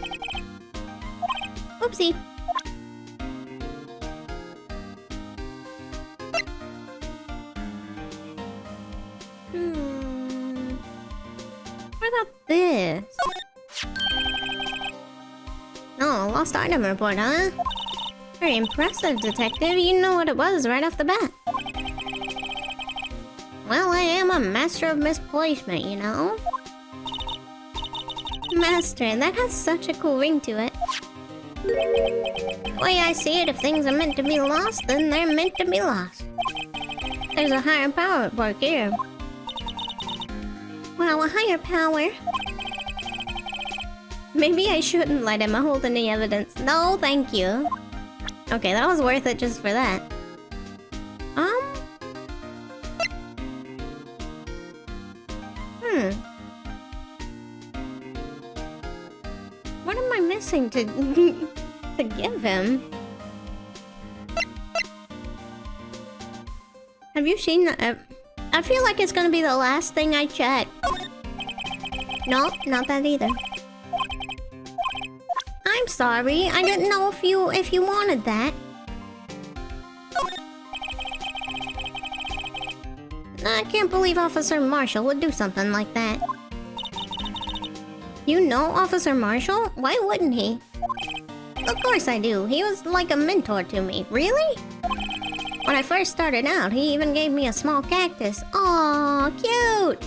Oopsie. What about this? Oh, lost item report, huh? Very impressive, detective. You know what it was right off the bat. Well, I am a master of misplacement, you know? Master, that has such a cool ring to it. The way I see it, if things are meant to be lost, then they're meant to be lost. There's a higher power at work here. Wow, a higher power? Maybe I shouldn't let him hold any evidence. No, thank you. Okay, that was worth it just for that. What am I missing to give him? Have you seen that? I feel like it's gonna be the last thing I check. Nope, not that either. I'm I'm sorry. I didn't know if you wanted that. I can't believe Officer Marshall would do something like that. You know Officer Marshall? Why wouldn't he? Of course I do. He was like a mentor to me. Really? When I first started out, he even gave me a small cactus. Aww, cute!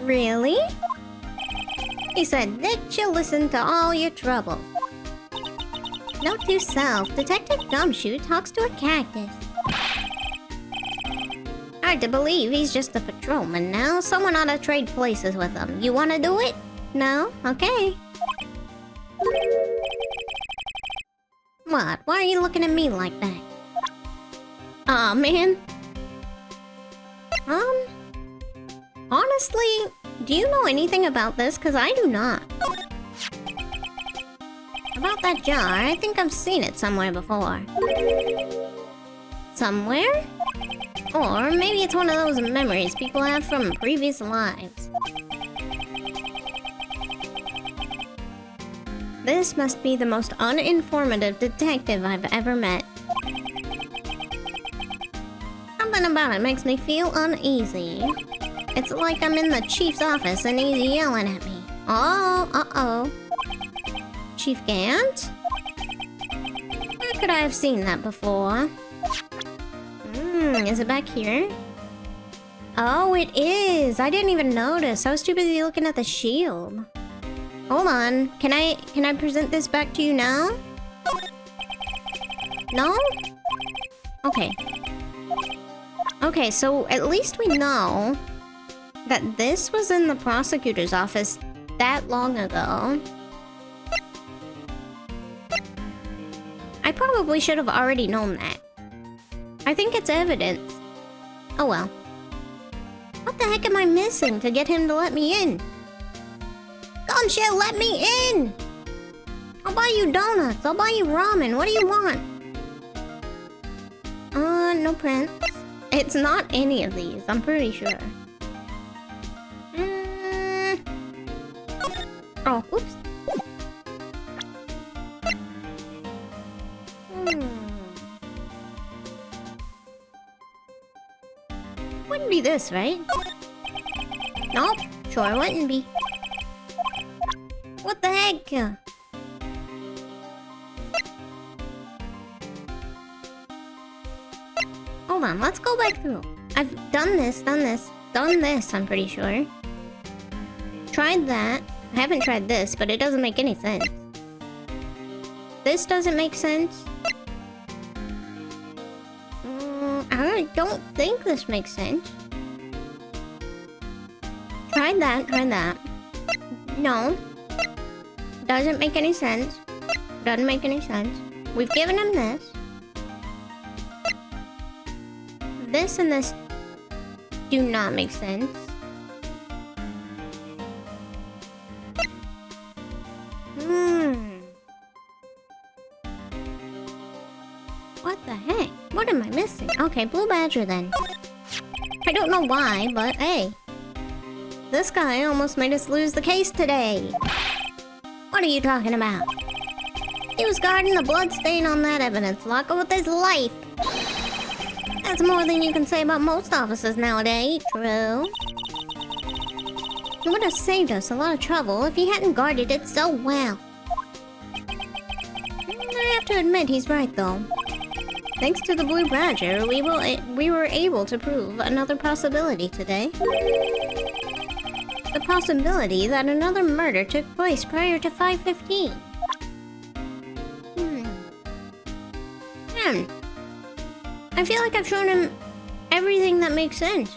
Really? He said, "Nick, you'll listen to all your trouble." Note to self, Detective Gumshoe talks to a cactus. Hard to believe he's just a patrolman now. Someone ought to trade places with him. You wanna do it? No? Okay. What? Why are you looking at me like that? Aw, man. Honestly, do you know anything about this? Because I do not. About that jar, I think I've seen it somewhere before. Somewhere? Or maybe it's one of those memories people have from previous lives. This must be the most uninformative detective I've ever met. Something about it makes me feel uneasy. It's like I'm in the chief's office and he's yelling at me. Oh, uh-oh. Chief Gant? Where could I have seen that before? Is it back here? Oh, it is! I didn't even notice. I was too busy looking at the shield. Hold on. Can I present this back to you now? No? Okay. Okay, so at least we know that this was in the prosecutor's office that long ago. I probably should have already known that. I think it's evidence. Oh well. What the heck am I missing to get him to let me in? Gumshoe, let me in! I'll buy you donuts. I'll buy you ramen. What do you want? No prints. It's not any of these, I'm pretty sure. Oh, oops. Wouldn't be this, right? Nope, sure wouldn't be. What the heck? Hold on, let's go back through. I've done this, I'm pretty sure. Tried that. I haven't tried this, but it doesn't make any sense. This doesn't make sense. I don't think this makes sense. Tried that. No. Doesn't make any sense. Doesn't make any sense. We've given him this. This and this do not make sense. What the heck? What am I missing? Okay, Blue Badger then. I don't know why, but hey. This guy almost made us lose the case today. What are you talking about? He was guarding the bloodstain on that evidence locker with his life. That's more than you can say about most officers nowadays. True. He would have saved us a lot of trouble if he hadn't guarded it so well. I have to admit he's right though. Thanks to the Blue Badger, we were able to prove another possibility today. The possibility that another murder took place prior to 5:15. I feel like I've shown him everything that makes sense.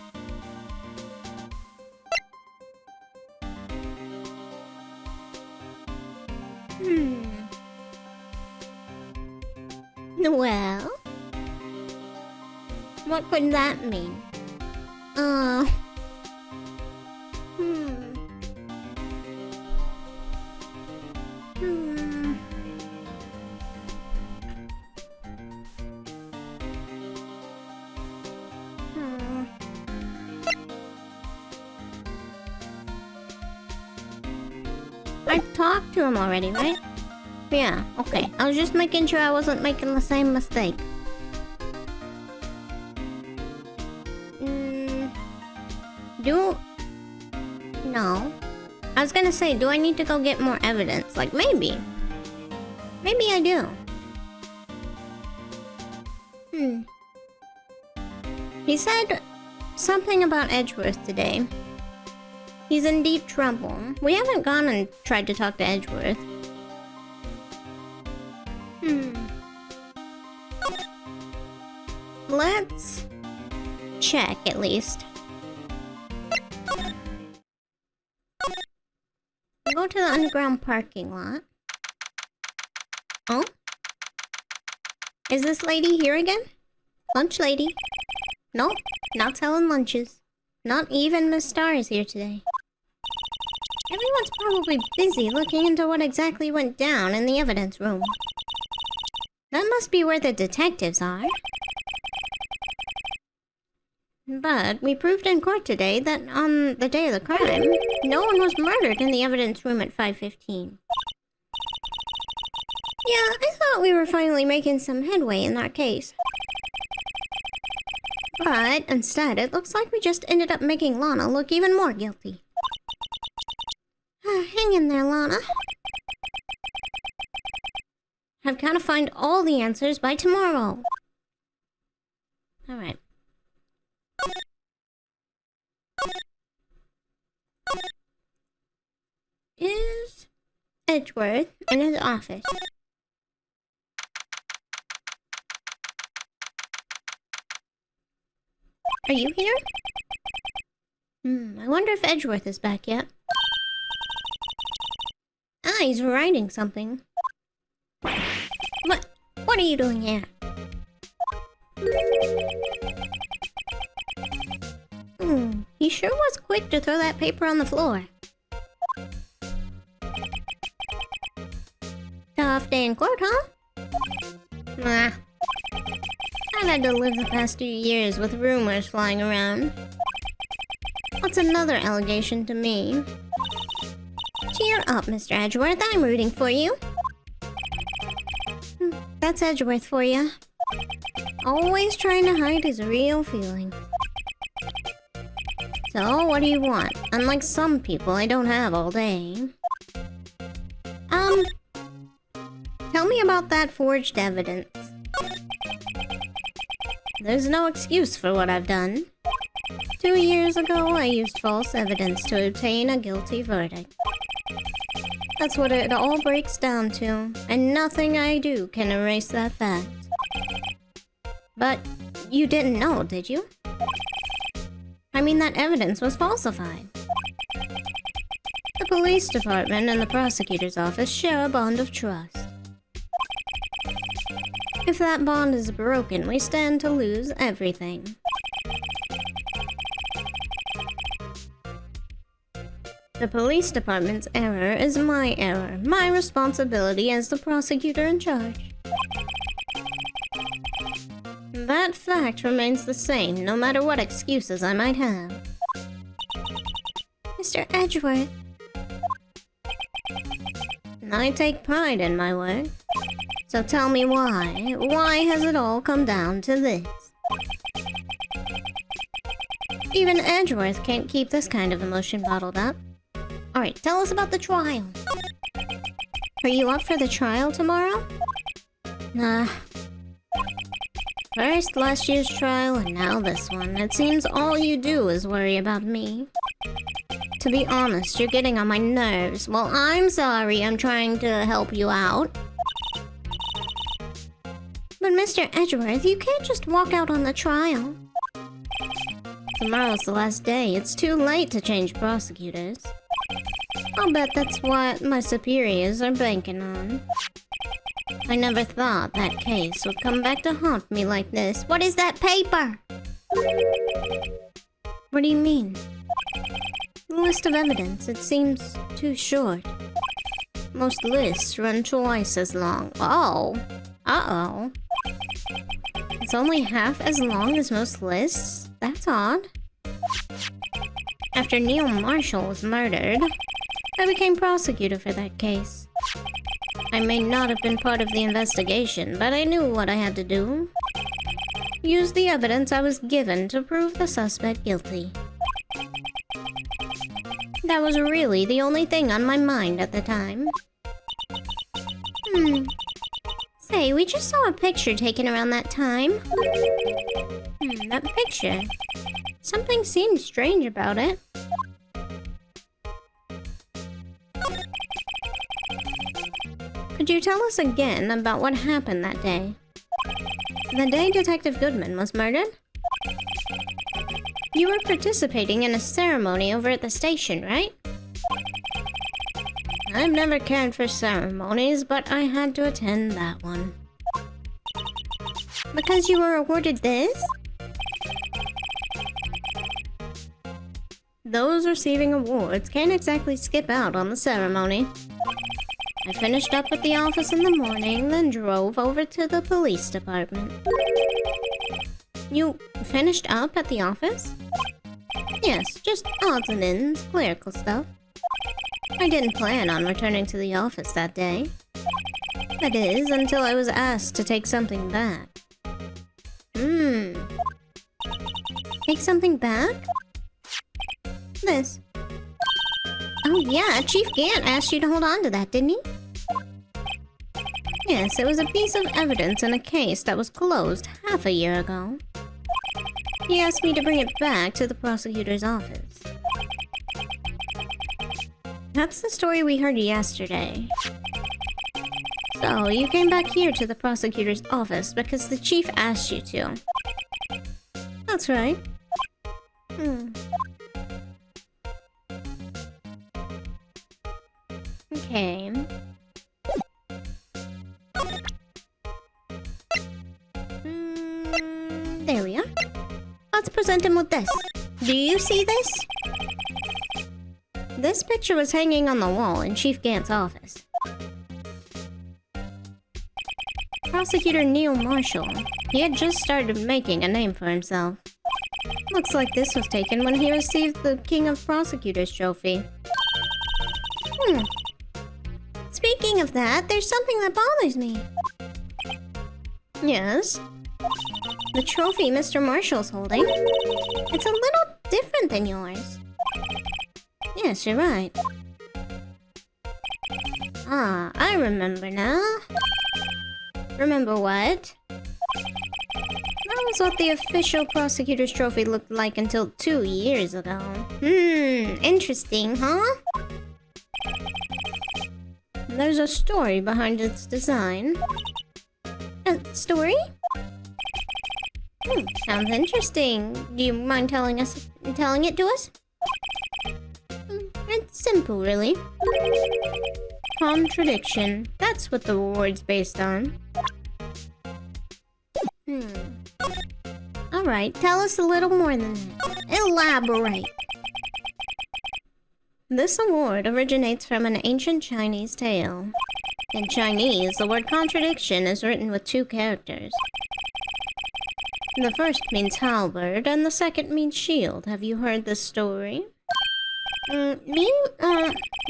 Well, what could that mean? I've talked to him already, right? Yeah, okay. I was just making sure I wasn't making the same mistake. No. I was gonna say, do I need to go get more evidence? Like, maybe. Maybe I do. He said something about Edgeworth today. He's in deep trouble. We haven't gone and tried to talk to Edgeworth. Let's check, at least. Go to the underground parking lot. Oh? Is this lady here again? Lunch lady? Nope, not selling lunches. Not even Miss Starr is here today. Everyone's probably busy looking into what exactly went down in the evidence room. That must be where the detectives are. But we proved in court today that on the day of the crime, no one was murdered in the evidence room at 5:15. Yeah, I thought we were finally making some headway in our case. But instead, it looks like we just ended up making Lana look even more guilty. Hang in there, Lana. I've got to find all the answers by tomorrow. Alright. Is Edgeworth in his office? Are you here? I wonder if Edgeworth is back yet. Ah, he's writing something. What are you doing here? He sure was quick to throw that paper on the floor. Tough day in court, huh? Nah. I've had to live the past 2 years with rumors flying around. What's another allegation to me? Cheer up, Mr. Edgeworth. I'm rooting for you. That's Edgeworth for you. Always trying to hide his real feeling. So, what do you want? Unlike some people, I don't have all day. Tell me about that forged evidence. There's no excuse for what I've done. 2 years ago, I used false evidence to obtain a guilty verdict. That's what it all breaks down to, and nothing I do can erase that fact. But you didn't know, did you? I mean, that evidence was falsified. The police department and the prosecutor's office share a bond of trust. If that bond is broken, we stand to lose everything. The police department's error is my error, my responsibility as the prosecutor in charge. That fact remains the same, no matter what excuses I might have. Mr. Edgeworth. I take pride in my work. So tell me why. Why has it all come down to this? Even Edgeworth can't keep this kind of emotion bottled up. Alright, tell us about the trial. Are you up for the trial tomorrow? Nah. First last year's trial, and now this one. It seems all you do is worry about me. To be honest, you're getting on my nerves. Well, I'm sorry, I'm trying to help you out. But Mr. Edgeworth, you can't just walk out on the trial. Tomorrow's the last day. It's too late to change prosecutors. I'll bet that's what my superiors are banking on. I never thought that case would come back to haunt me like this. What is that paper? What do you mean? The list of evidence, it seems too short. Most lists run twice as long. Oh. Uh-oh. It's only half as long as most lists? That's odd. After Neil Marshall was murdered, I became prosecutor for that case. I may not have been part of the investigation, but I knew what I had to do. Use the evidence I was given to prove the suspect guilty. That was really the only thing on my mind at the time. Say, we just saw a picture taken around that time. That picture. Something seemed strange about it. Could you tell us again about what happened that day? The day Detective Goodman was murdered? You were participating in a ceremony over at the station, right? I've never cared for ceremonies, but I had to attend that one. Because you were awarded this? Those receiving awards can't exactly skip out on the ceremony. I finished up at the office in the morning, then drove over to the police department. You finished up at the office? Yes, just odds and ends, clerical stuff. I didn't plan on returning to the office that day. That is, until I was asked to take something back. Take something back? This. Oh yeah, Chief Gant asked you to hold on to that, didn't he? Yes, it was a piece of evidence in a case that was closed half a year ago. He asked me to bring it back to the prosecutor's office. That's the story we heard yesterday. So, you came back here to the prosecutor's office because the chief asked you to. That's right. Okay. There we are. Let's present him with this. Do you see this? This picture was hanging on the wall in Chief Gant's office. Prosecutor Neil Marshall. He had just started making a name for himself. Looks like this was taken when he received the King of Prosecutors trophy. Speaking of that, there's something that bothers me. Yes? The trophy Mr. Marshall's holding. It's a little different than yours. Yes, you're right. Ah, I remember now. Remember what? That was what the official prosecutor's trophy looked like until 2 years ago. Interesting, huh? There's a story behind its design. A story? Sounds interesting. Do you mind telling it to us? It's simple, really. Contradiction. That's what the award's based on. Alright, tell us a little more than that. Elaborate. This award originates from an ancient Chinese tale. In Chinese, the word contradiction is written with 2 characters. The first means halberd, and the second means shield. Have you heard this story? Me?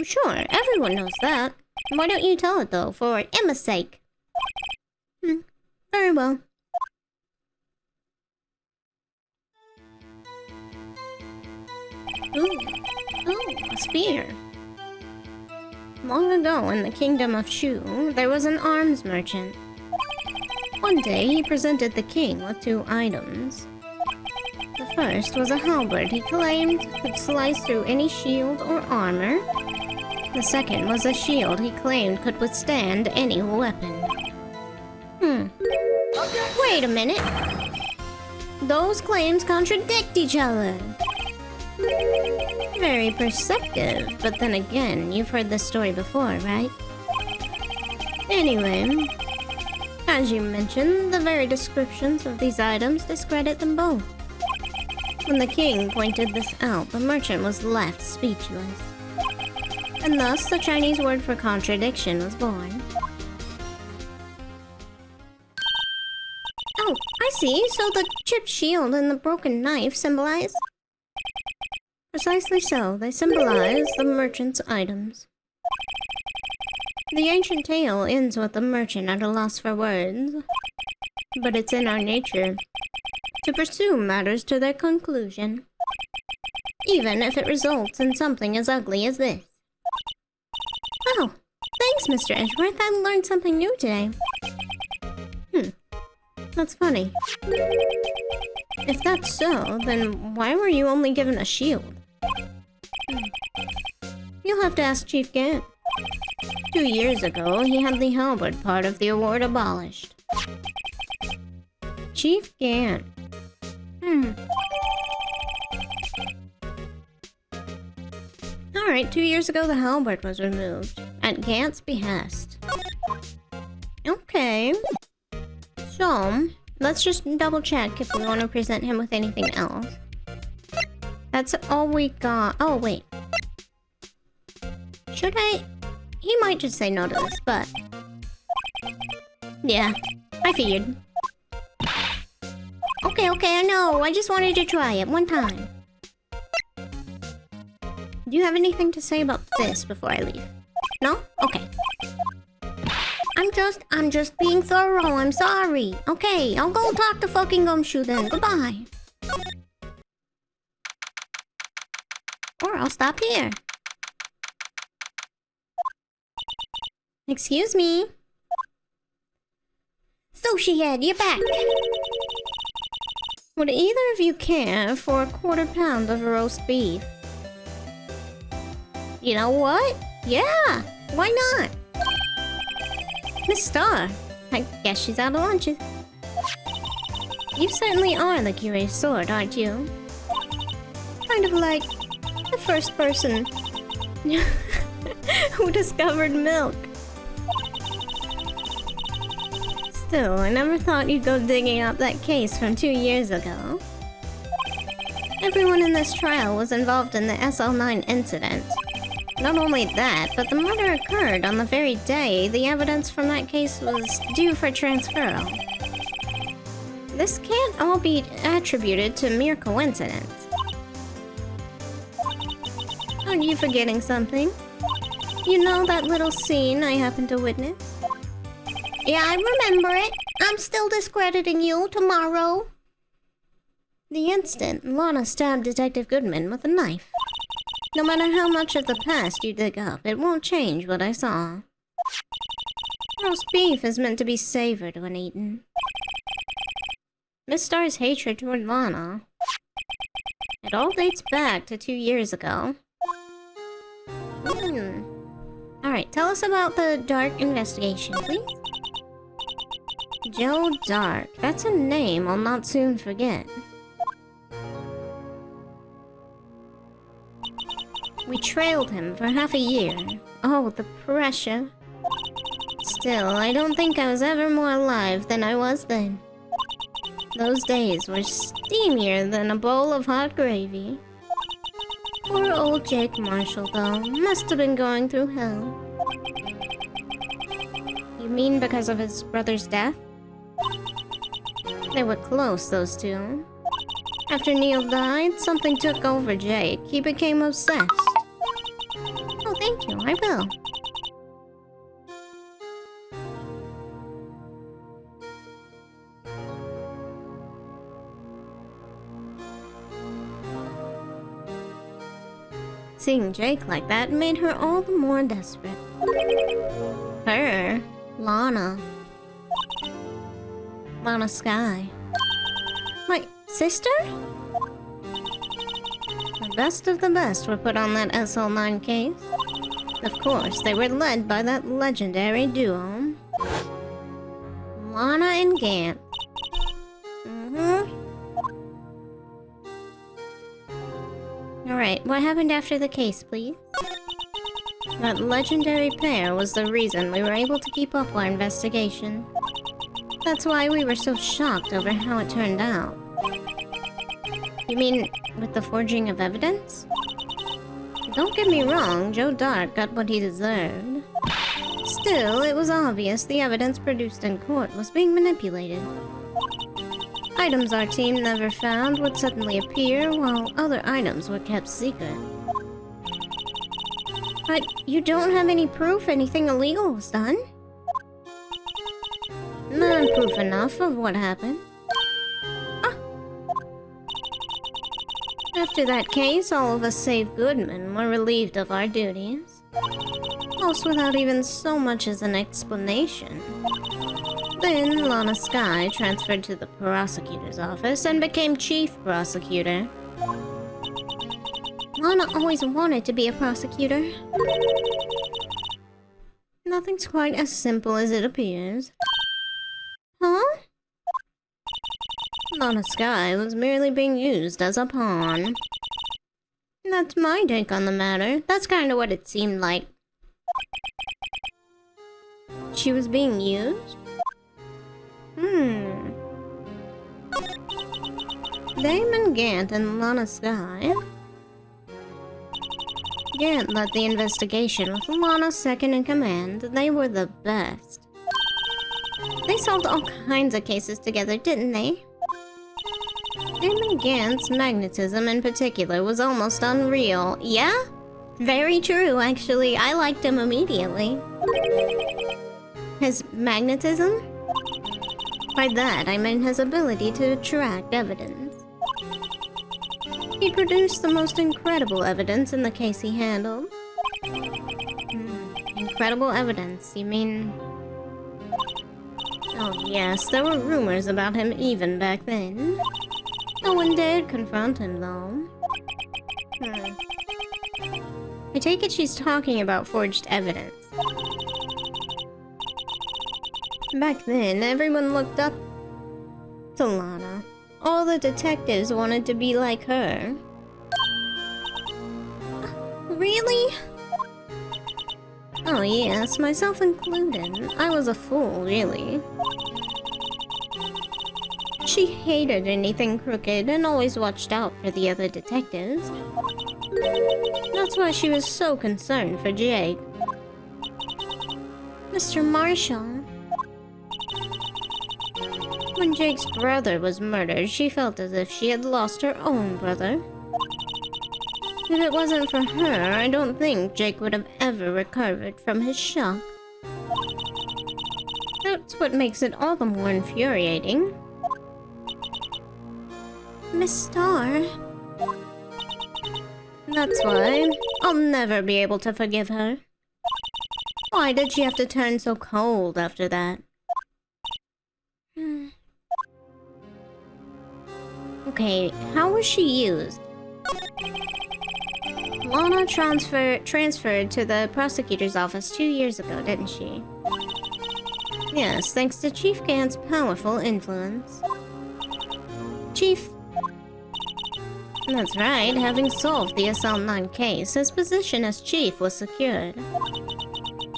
Sure, everyone knows that. Why don't you tell it, though, for Emma's sake? Very well. Ooh, a spear. Long ago in the kingdom of Shu, there was an arms merchant. One day, he presented the king with 2 items. The first was a halberd he claimed could slice through any shield or armor. The second was a shield he claimed could withstand any weapon. Wait a minute. Those claims contradict each other. Very perceptive, but then again, you've heard this story before, right? Anyway, as you mentioned, the very descriptions of these items discredit them both. When the king pointed this out, the merchant was left speechless. And thus, the Chinese word for contradiction was born. Oh, I see. So the chipped shield and the broken knife symbolize? Precisely so. They symbolize the merchant's items. The ancient tale ends with the merchant at a loss for words. But it's in our nature to pursue matters to their conclusion, even if it results in something as ugly as this. Oh, thanks, Mr. Edgeworth. I learned something new today. That's funny. If that's so, then why were you only given a shield? You'll have to ask Chief Gant. 2 years ago, he had the halberd part of the award abolished. Chief Gant. Alright, 2 years ago the halberd was removed, at Gant's behest. Okay. So, let's just double check if we want to present him with anything else. That's all we got. Oh, wait. Should I? He might just say no to this, but... yeah, I figured. Okay, I know. I just wanted to try it one time. Do you have anything to say about this before I leave? No? Okay. I'm just being thorough. I'm sorry. Okay, I'll go talk to fucking Gumshoe then. Goodbye. Or I'll stop here. Excuse me. Sushi Head, you're back. Would either of you care for a quarter pound of roast beef? You know what? Yeah, why not? Miss Starr, I guess she's out of lunches. You certainly are the curious sort, aren't you? Kind of like the first person who discovered milk. Still, I never thought you'd go digging up that case from 2 years ago. Everyone in this trial was involved in the SL9 incident. Not only that, but the murder occurred on the very day the evidence from that case was due for transferal. This can't all be attributed to mere coincidence. Are you forgetting something? You know that little scene I happened to witness? Yeah, I remember it. I'm still discrediting you tomorrow. The instant Lana stabbed Detective Goodman with a knife. No matter how much of the past you dig up, it won't change what I saw. Roast beef is meant to be savored when eaten. Miss Starr's hatred toward Lana. It all dates back to 2 years ago. Alright, tell us about the Dark investigation, please. Joe Dark. That's a name I'll not soon forget. We trailed him for half a year. Oh, the pressure. Still, I don't think I was ever more alive than I was then. Those days were steamier than a bowl of hot gravy. Poor old Jake Marshall, though, must have been going through hell. You mean because of his brother's death? They were close, those two. After Neil died, something took over Jake. He became obsessed. Oh, thank you. I will. Seeing Jake like that made her all the more desperate. Her? Lana. Lana Sky. My sister? The best of the best were put on that SL9 case. Of course, they were led by that legendary duo. Lana and Gant. Alright, what happened after the case, please? That legendary pair was the reason we were able to keep up our investigation. That's why we were so shocked over how it turned out. You mean, with the forging of evidence? Don't get me wrong, Joe Dark got what he deserved. Still, it was obvious the evidence produced in court was being manipulated. Items our team never found would suddenly appear, while other items were kept secret. But you don't have any proof anything illegal was done? Not proof enough of what happened. Ah. After that case, all of us save Goodman were relieved of our duties. Most without even so much as an explanation. Then Lana Sky transferred to the prosecutor's office and became chief prosecutor. Lana always wanted to be a prosecutor. Nothing's quite as simple as it appears. Huh? Lana Sky was merely being used as a pawn. That's my take on the matter. That's kind of what it seemed like. She was being used? Damon Gant and Lana Sky. Gant led the investigation with Lana second in command. They were the best. They solved all kinds of cases together, didn't they? Damon Gant's magnetism in particular was almost unreal. Yeah? Very true, actually. I liked him immediately. His magnetism? By that, I mean his ability to attract evidence. He produced the most incredible evidence in the case he handled. Incredible evidence, you mean... Oh yes, there were rumors about him even back then. No one dared confront him, though. I take it she's talking about forged evidence. Back then, everyone looked up to Lana. All the detectives wanted to be like her. Really? Oh yes, myself included. I was a fool, really. She hated anything crooked and always watched out for the other detectives. That's why she was so concerned for Jake. Mr. Marshall. When Jake's brother was murdered, she felt as if she had lost her own brother. If it wasn't for her, I don't think Jake would have ever recovered from his shock. That's what makes it all the more infuriating. Miss Starr. That's why I'll never be able to forgive her. Why did she have to turn so cold after that? Okay, how was she used? Lana transferred to the prosecutor's office 2 years ago, didn't she? Yes, thanks to Chief Gant's powerful influence. Chief... That's right, having solved the SL9 case, his position as chief was secured.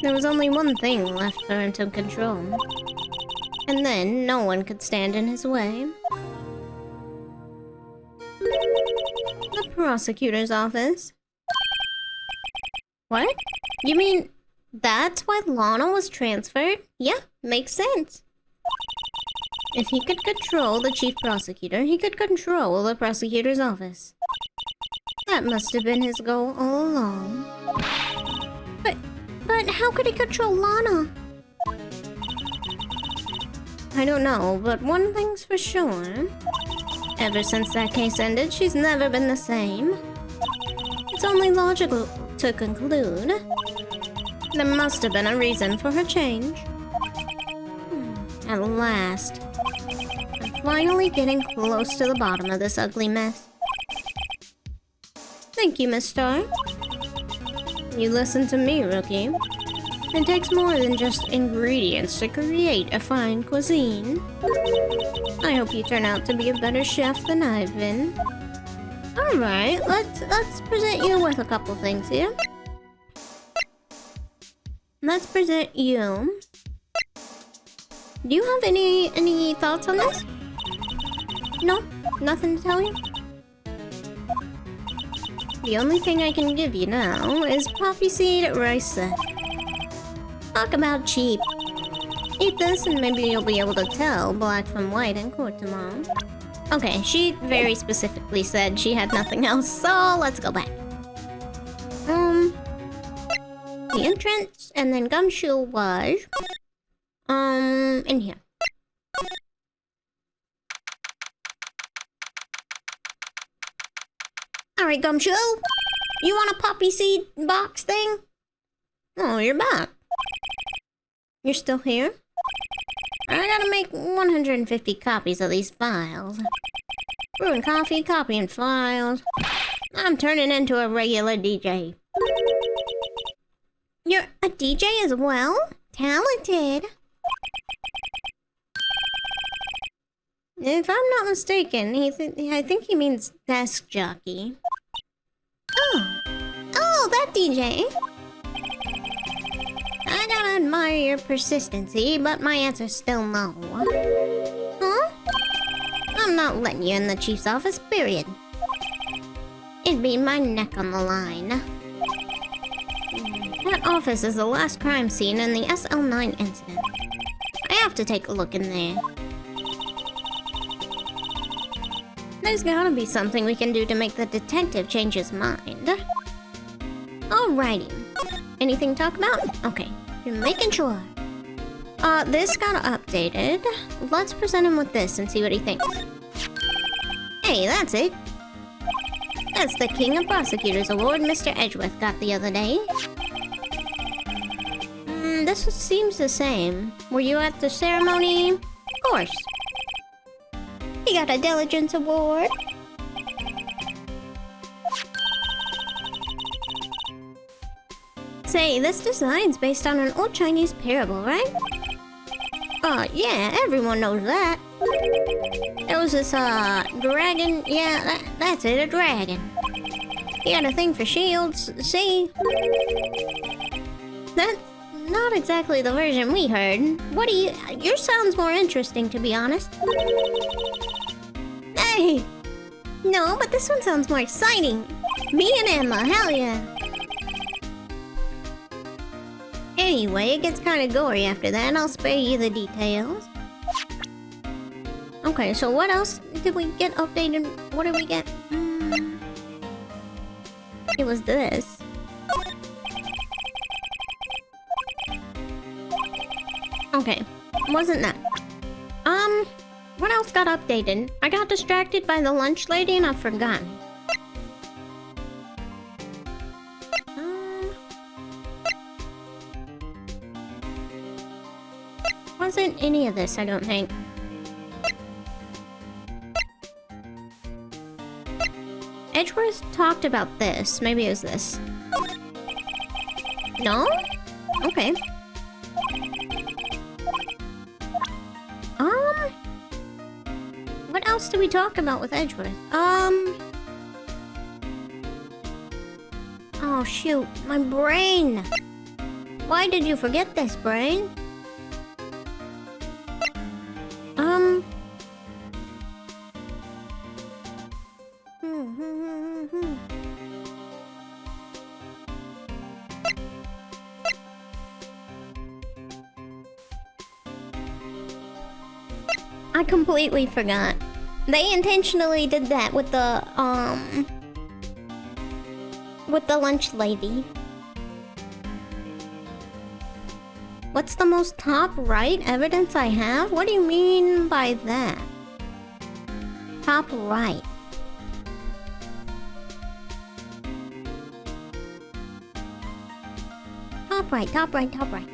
There was only one thing left for him to control. And then, no one could stand in his way. The prosecutor's office. What? You mean, that's why Lana was transferred? Yeah, makes sense. If he could control the chief prosecutor, he could control the prosecutor's office. That must have been his goal all along. But how could he control Lana? I don't know, but one thing's for sure. Ever since that case ended, she's never been the same. It's only logical to conclude there must have been a reason for her change. At last. I'm finally getting close to the bottom of this ugly mess. Thank you, Miss Starr. You listen to me, rookie. It takes more than just ingredients to create a fine cuisine. I hope you turn out to be a better chef than I've been. Alright, let's present you with a couple things here. Let's present you. Do you have any thoughts on this? No? Nothing to tell you? The only thing I can give you now is poppy seed rice set. Talk about cheap. Eat this and maybe you'll be able to tell black from white in court tomorrow. Okay, she very specifically said she had nothing else, so let's go back. the entrance, and then Gumshoe was... in here. Alright, Gumshoe! You want a poppy seed box thing? Oh, you're back. You're still here? I gotta make 150 copies of these files. Brewing coffee, copying files. I'm turning into a regular DJ. You're a DJ as well? Talented. If I'm not mistaken, I think he means desk jockey. Oh, that DJ. I gotta admire your persistency, but my answer's still no. Huh? I'm not letting you in the chief's office, period. It'd be my neck on the line. That office is the last crime scene in the SL9 incident. I have to take a look in there. There's gotta be something we can do to make the detective change his mind. Alrighty. Anything to talk about? Okay, you're making sure. This got updated. Let's present him with this and see what he thinks. Hey, that's it. That's the King of Prosecutors Award Mr. Edgeworth got the other day. This seems the same. Were you at the ceremony? Of course. He got a Diligence Award. Say, this design's based on an old Chinese parable, right? Yeah, everyone knows that. There was this, dragon... Yeah, that's it, a dragon. He had a thing for shields, see? That's not exactly the version we heard. What do you... Yours sounds more interesting, to be honest. Hey! No, but this one sounds more exciting. Me and Emma, hell yeah. Anyway, it gets kind of gory after that, and I'll spare you the details. Okay, so what else did we get updated? What did we get? It was this. Okay, wasn't that. What else got updated? I got distracted by the lunch lady and I forgot. Wasn't any of this, I don't think. Edgeworth talked about this. Maybe it was this. No? Okay. What else did we talk about with Edgeworth? Oh shoot, my brain! Why did you forget this, brain? I completely forgot. They intentionally did that with the lunch lady. What's the most top right evidence I have? What do you mean by that? Top right. Top right, top right, top right.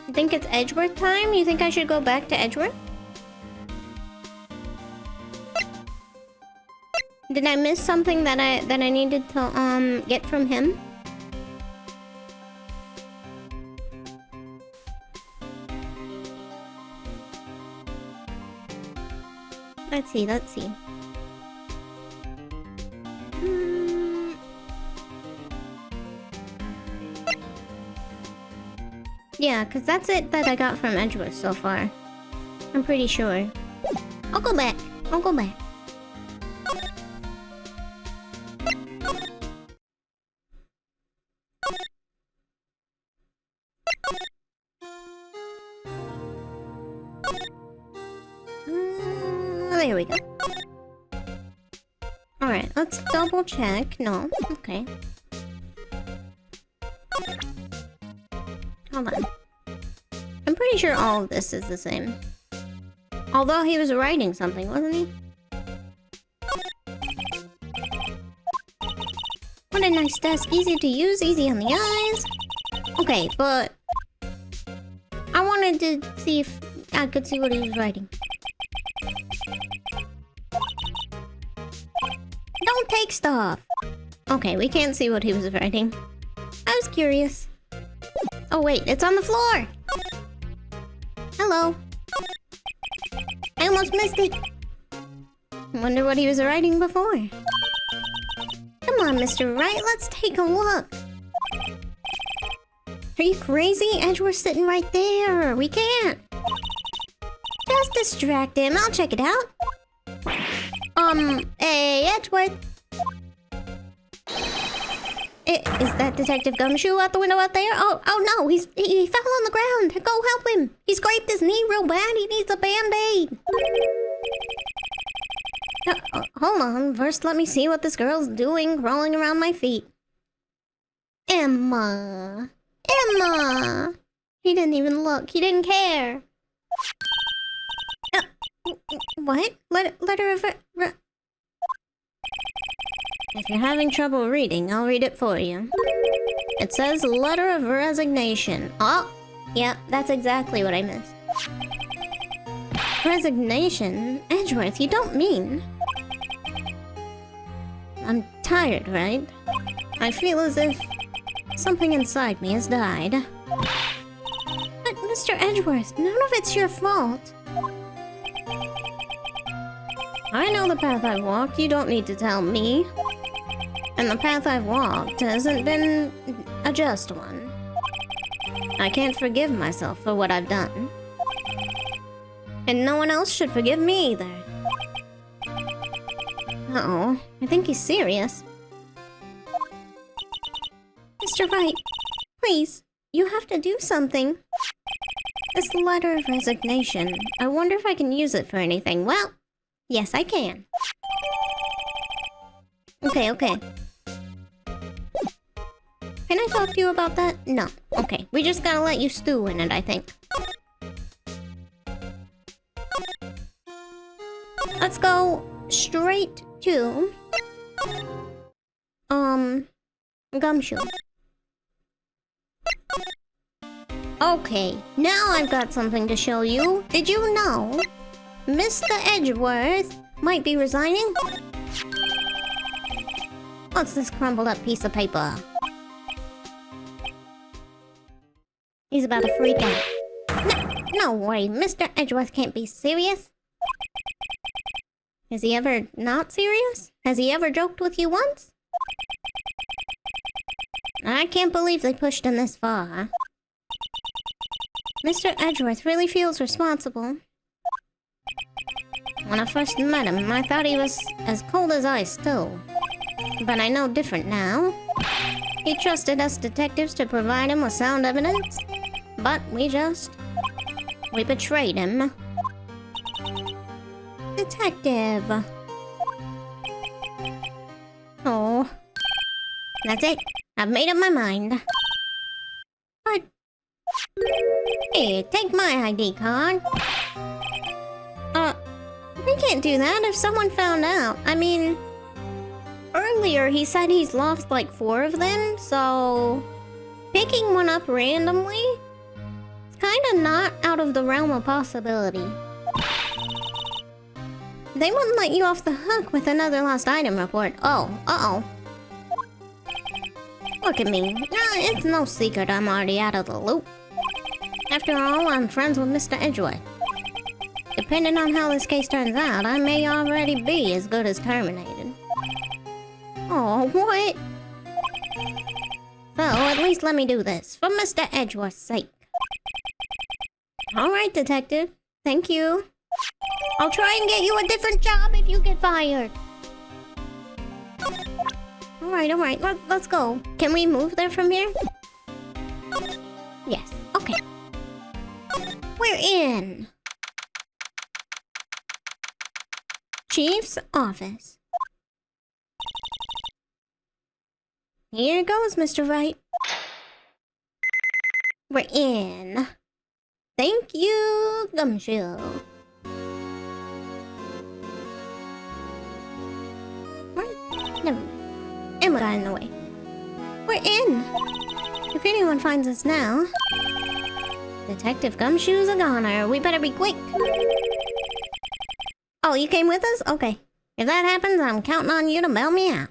You think it's Edgeworth time? You think I should go back to Edgeworth? Did I miss something that I needed to get from him? Let's see, let's see. Yeah, because that's it that I got from Edgeworth so far. I'm pretty sure. I'll go back. I'll go back. there we go. Alright, let's double check. No, okay. Hold on. I'm pretty sure all of this is the same. Although he was writing something, wasn't he? What a nice desk. Easy to use, easy on the eyes. Okay, but... I wanted to see if I could see what he was writing. Don't take stuff! Okay, we can't see what he was writing. I was curious. Oh wait, it's on the floor! Hello. I almost missed it. Wonder what he was writing before. Come on, Mr. Wright, let's take a look. Are you crazy? Edgeworth's sitting right there. We can't. Just distract him. I'll check it out. Hey, Edgeworth. Is that Detective Gumshoe out the window out there? Oh no, he fell on the ground. Go help him. He scraped his knee real bad. He needs a band-aid. Hold on. First, let me see what this girl's doing, crawling around my feet. Emma. Emma! He didn't even look. He didn't care. What? Letter of... If you're having trouble reading, I'll read it for you. It says letter of resignation. Oh! Yeah, that's exactly what I missed. Resignation? Edgeworth, you don't mean... I'm tired, right? I feel as if... something inside me has died. But Mr. Edgeworth, none of it's your fault. I know the path I've walked, you don't need to tell me. And the path I've walked hasn't been a just one. I can't forgive myself for what I've done. And no one else should forgive me either. Uh-oh, I think he's serious. Mr. Wright, please, you have to do something. This letter of resignation, I wonder if I can use it for anything. Well, yes, I can. Okay. Can I talk to you about that? No. Okay, we just gotta let you stew in it, I think. Let's go straight to... Gumshoe. Okay, now I've got something to show you. Did you know Mr. Edgeworth might be resigning? What's this crumpled up piece of paper? He's about to freak out. No way, Mr. Edgeworth can't be serious. Is he ever not serious? Has he ever joked with you once? I can't believe they pushed him this far. Mr. Edgeworth really feels responsible. When I first met him, I thought he was as cold as ice still. But I know different now. He trusted us detectives to provide him with sound evidence. But we betrayed him. Detective. Oh. That's it. I've made up my mind. But... Here, take my ID card. We can't do that if someone found out. I mean... Earlier, he said he's lost like 4 of them, so... Picking one up randomly... It's kinda not out of the realm of possibility. They wouldn't let you off the hook with another lost item report. Oh, uh-oh. Look at me. It's no secret I'm already out of the loop. After all, I'm friends with Mr. Edgeworth. Depending on how this case turns out, I may already be as good as terminated. Oh, what? So, at least let me do this, for Mr. Edgeworth's sake. Alright, Detective. Thank you. I'll try and get you a different job if you get fired. Alright. Let's go. Can we move there from here? Yes. Okay. We're in. Chief's office. Here goes, Mr. Wright. We're in. Thank you, Gumshoe. What? Never mind. Emma got in the way. We're in. If anyone finds us now, Detective Gumshoe's a goner. We better be quick. Oh, you came with us? Okay. If that happens, I'm counting on you to bail me out.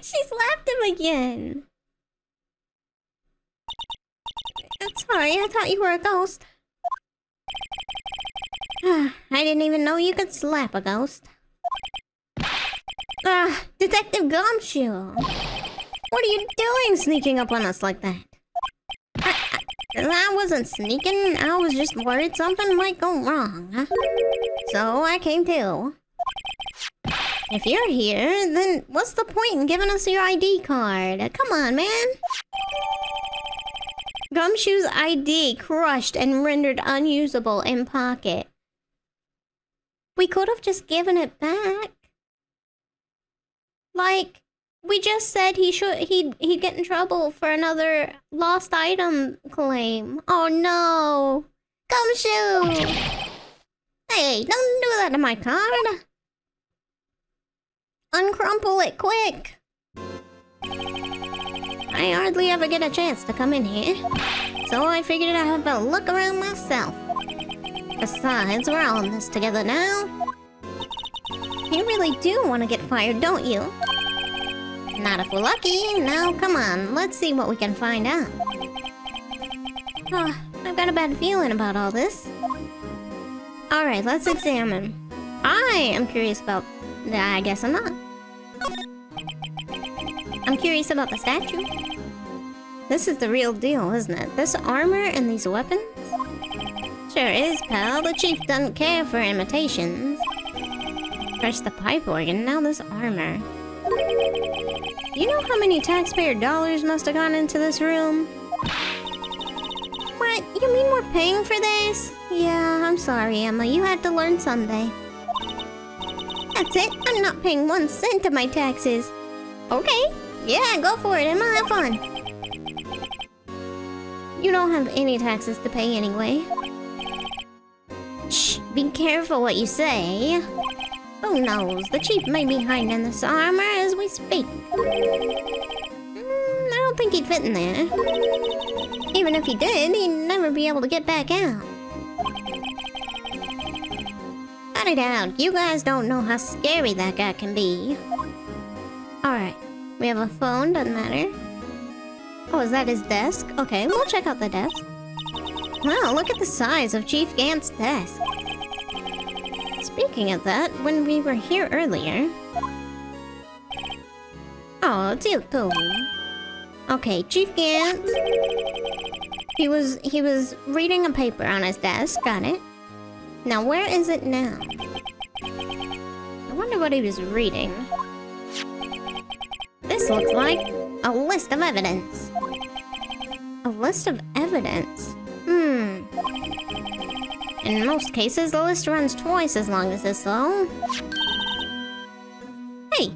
She slapped him again. I'm sorry, I thought you were a ghost. I didn't even know you could slap a ghost. Detective Gumshoe! What are you doing sneaking up on us like that? I wasn't sneaking, I was just worried something might go wrong. So I came too. If you're here, then what's the point in giving us your ID card? Come on, man! Gumshoe's ID crushed and rendered unusable in pocket. We could have just given it back. Like, we just said he'd get in trouble for another lost item claim. Oh no! Gumshoe! Hey, don't do that to my card! Uncrumple it quick! I hardly ever get a chance to come in here, so I figured I'd have a look around myself. Besides, we're all in this together now. You really do want to get fired, don't you? Not if we're lucky. Now, come on, let's see what we can find out. I've got a bad feeling about all this. Alright, let's examine. I am curious about... I guess I'm not. I'm curious about the statue. This is the real deal, isn't it? This armor and these weapons? Sure is, pal. The chief doesn't care for imitations. First the pipe organ, now this armor. You know how many taxpayer dollars must have gone into this room? What? You mean we're paying for this? Yeah, I'm sorry, Emma. You had to learn someday. That's it. I'm not paying 1 cent of my taxes. Okay. Yeah, go for it, Emma. Have fun. You don't have any taxes to pay anyway. Shh. Be careful what you say. Who knows? The chief may be hiding in this armor as we speak. I don't think he'd fit in there. Even if he did, he'd never be able to get back out. Cut it out. You guys don't know how scary that guy can be. Alright. We have a phone, doesn't matter. Oh, is that his desk? Okay, we'll check out the desk. Wow, look at the size of Chief Gant's desk. Speaking of that, when we were here earlier... Oh, it's you too. Okay, Chief Gant. He was reading a paper on his desk, got it. Now, where is it now? I wonder what he was reading. This looks like a list of evidence. A list of evidence? In most cases, the list runs twice as long as this, though. Hey,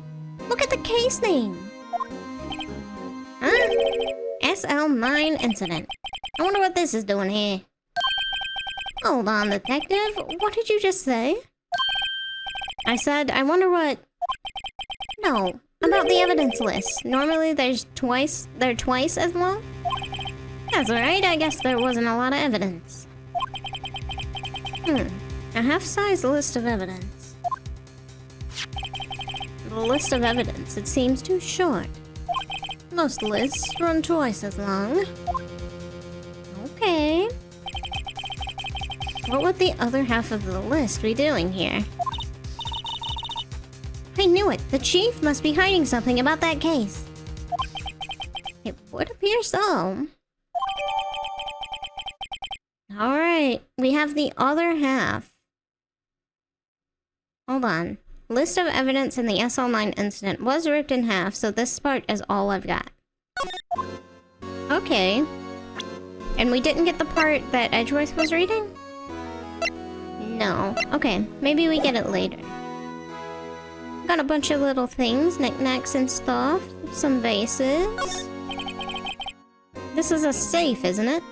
look at the case name. Huh? SL9 incident. I wonder what this is doing here. Hold on, detective. What did you just say? I said, I wonder what... No, about the evidence list. Normally they're twice as long? That's alright, I guess there wasn't a lot of evidence. A half-size list of evidence. The list of evidence, it seems too short. Most lists run twice as long. Okay. What would the other half of the list be doing here? I knew it! The chief must be hiding something about that case. It would appear so. Alright, we have the other half. Hold on. List of evidence in the SL9 incident was ripped in half, so this part is all I've got. Okay. And we didn't get the part that Edgeworth was reading? No. Okay, maybe we get it later. Got a bunch of little things, knickknacks and stuff. Some vases. This is a safe, isn't it?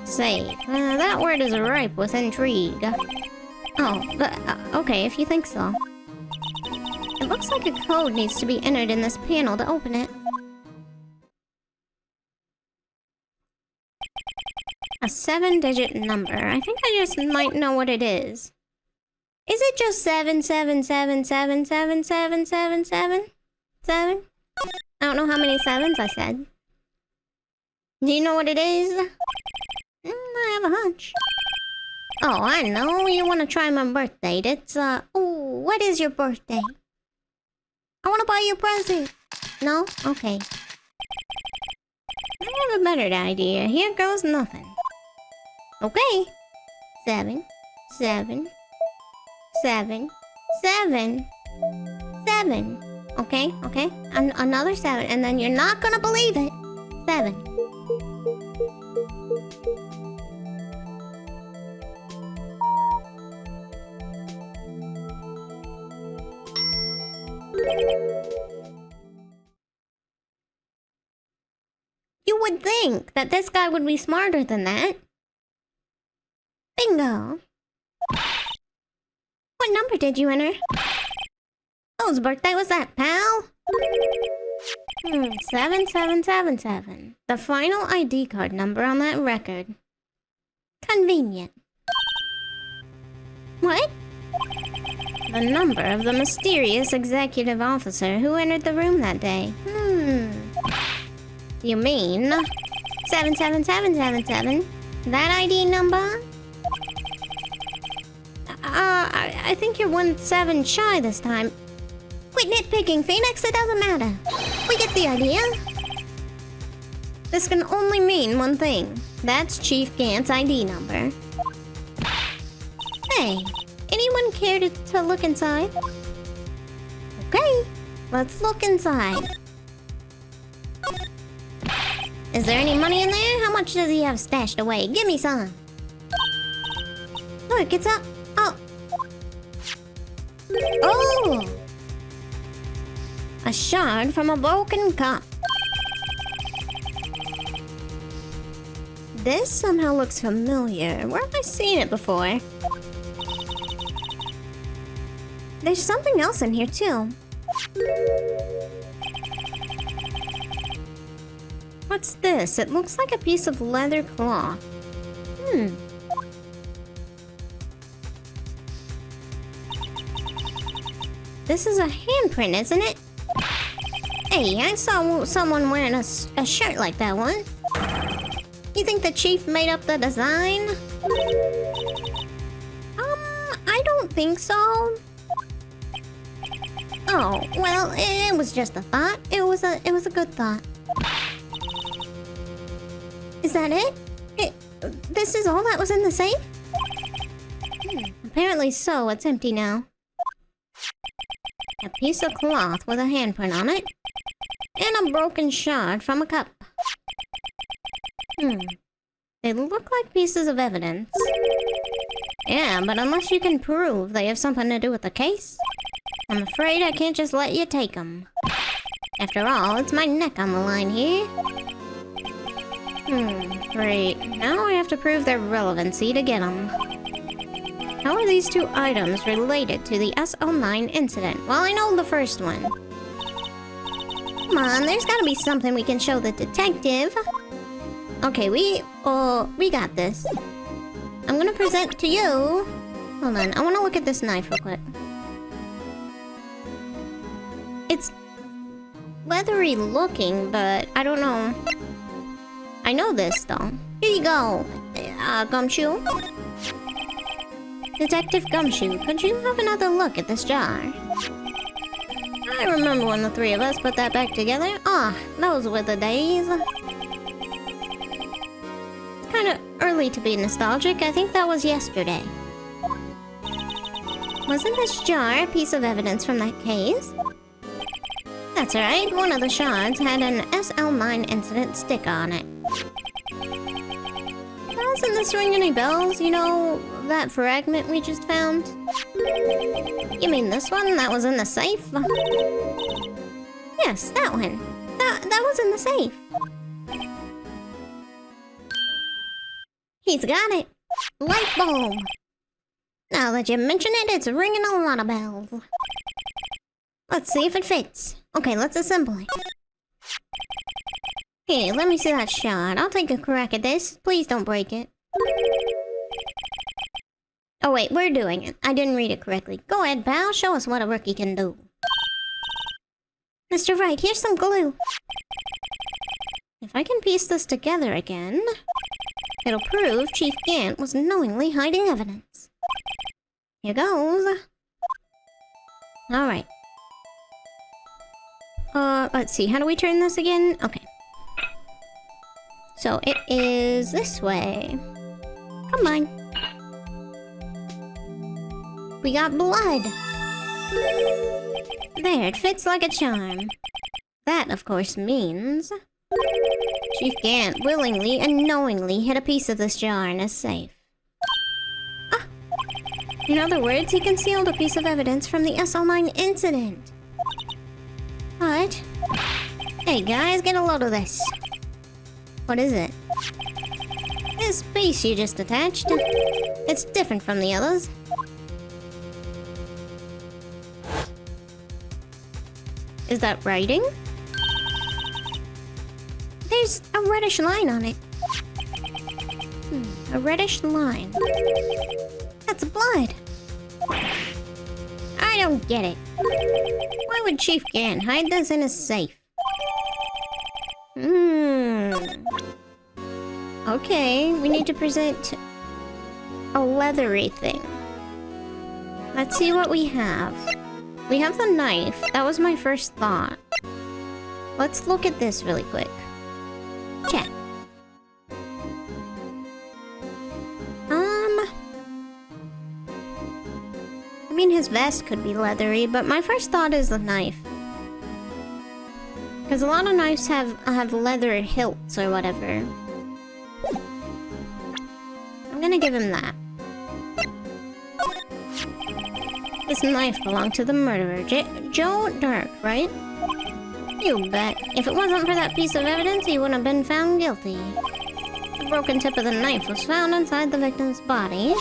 Safe. That word is ripe with intrigue. Oh, okay, if you think so. It looks like a code needs to be entered in this panel to open it. A 7-digit number. I think I just might know what it is. Is it just 777777777? 7? I don't know how many sevens I said. Do you know what it is? I have a hunch. Oh, I know. You want to try my birth date. It's, ooh, what is your birthday? I want to buy you a present. No? Okay. I have a better idea. Here goes nothing. Okay. 7, 7, 7, 7, 7. Okay, okay. Another 7, and then you're not gonna believe it. 7. You would think that this guy would be smarter than that. Bingo! What number did you enter? Whose birthday was that, pal? 7777. The final ID card number on that record. Convenient. What? The number of the mysterious executive officer who entered the room that day. You mean 77777? That ID number? I think you're 1-7 shy this time. Quit nitpicking, Phoenix. It doesn't matter. We get the idea. This can only mean one thing. That's Chief Gant's ID number. Hey, anyone care to look inside? Okay, let's look inside. Is there any money in there? How much does he have stashed away? Give me some. Look, it's up. Oh! A shard from a broken cup. This somehow looks familiar. Where have I seen it before? There's something else in here too. What's this? It looks like a piece of leather cloth. This is a handprint, isn't it? Hey, I saw someone wearing a shirt like that one. You think the chief made up the design? I don't think so. Oh, well, it was just a thought. It was a good thought. Is that it? This is all that was in the safe? Apparently so. It's empty now. A piece of cloth with a handprint on it. And a broken shard from a cup. They look like pieces of evidence. Yeah, but unless you can prove they have something to do with the case, I'm afraid I can't just let you take them. After all, it's my neck on the line here. Great. Now I have to prove their relevancy to get them. How are these two items related to the SO9 incident? Well, I know the first one. Come on, there's gotta be something we can show the detective. Okay, we got this. I'm gonna present to you... Hold on, I wanna look at this knife real quick. It's leathery looking, but I don't know. I know this, though. Here you go, Gumshoe. Detective Gumshoe, could you have another look at this jar? I remember when the three of us put that back together. Those were the days. It's kind of early to be nostalgic. I think that was yesterday. Wasn't this jar a piece of evidence from that case? That's right. One of the shards had an SL9 incident sticker on it. Doesn't this ring any bells? You know, that fragment we just found? You mean this one that was in the safe? Yes, that one. That was in the safe. He's got it. Light bulb. Now that you mention it, it's ringing a lot of bells. Let's see if it fits. Okay, let's assemble it. Here, let me see that shot. I'll take a crack at this. Please don't break it. Oh wait, we're doing it. I didn't read it correctly. Go ahead, pal. Show us what a rookie can do. Mr. Wright, here's some glue. If I can piece this together again, it'll prove Chief Gant was knowingly hiding evidence. Here goes. Alright. Let's see. How do we turn this again? Okay. So it is this way. Come on. We got blood. There, it fits like a charm. That, of course, means Chief Gant willingly and knowingly hid a piece of this jar in his safe. Ah! In other words, he concealed a piece of evidence from the SL9 incident. But... hey guys, get a load of this. What is it? This piece you just attached. It's different from the others. Is that writing? There's a reddish line on it. A reddish line. That's blood. I don't get it. Why would Chief Gant hide this in his safe? Okay, we need to present a leathery thing. Let's see what we have. We have the knife. That was my first thought. Let's look at this really quick. Check. I mean, his vest could be leathery, but my first thought is the knife. Because a lot of knives have leather hilts or whatever. I'm gonna give him that. This knife belonged to the murderer, Joe Dirk, right? You bet. If it wasn't for that piece of evidence, he wouldn't have been found guilty. The broken tip of the knife was found inside the victim's body.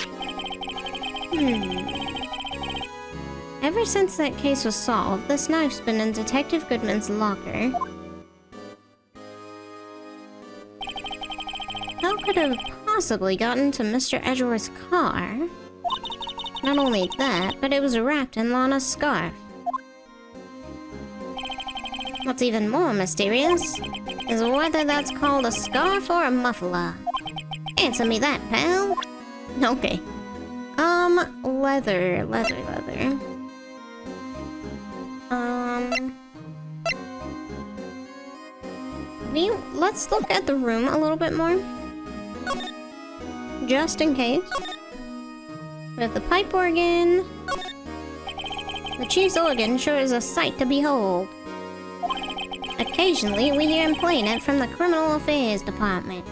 Ever since that case was solved, this knife's been in Detective Goodman's locker. How could it have possibly gotten to Mr. Edgeworth's car? Not only that, but it was wrapped in Lana's scarf. What's even more mysterious is whether that's called a scarf or a muffler. Answer me that, pal. Okay. Leather. Let's look at the room a little bit more. Just in case. We have the pipe organ. The chief's organ sure is a sight to behold. Occasionally, we hear him playing it from the Criminal Affairs Department.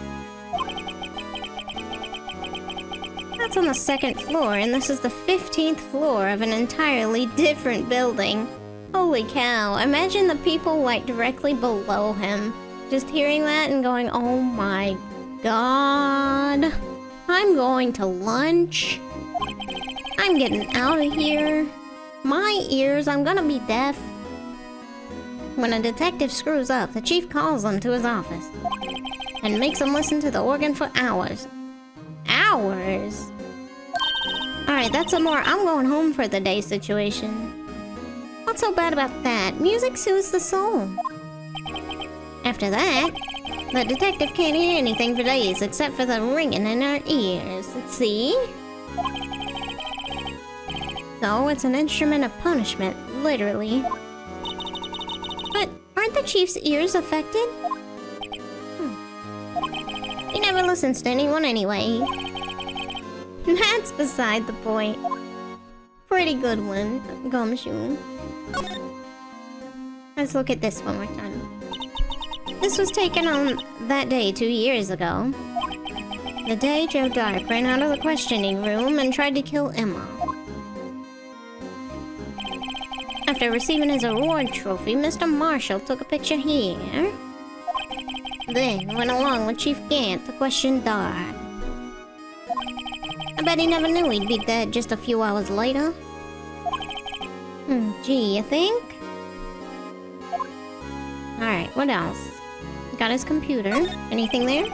That's on the 2nd floor, and this is the 15th floor of an entirely different building. Holy cow, imagine the people, like, directly below him. Just hearing that and going, oh my god. I'm going to lunch. I'm getting out of here. My ears, I'm gonna be deaf. When a detective screws up, the chief calls him to his office and makes him listen to the organ for hours. Hours? Alright, that's a more I'm going home for the day situation. What's so bad about that? Music soothes the soul. After that, the detective can't hear anything for days except for the ringing in our ears. See? So, it's an instrument of punishment, literally. But aren't the chief's ears affected? He never listens to anyone anyway. That's beside the point. Pretty good one, Gumshoe. Let's look at this one more time. This was taken on that day 2 years ago. The day Joe Dark ran out of the questioning room and tried to kill Emma. After receiving his award trophy, Mr. Marshall took a picture here. Then went along with Chief Gant to question Dar. I bet he never knew he'd be dead just a few hours later. Gee, you think? Alright, what else? Got his computer. Anything there?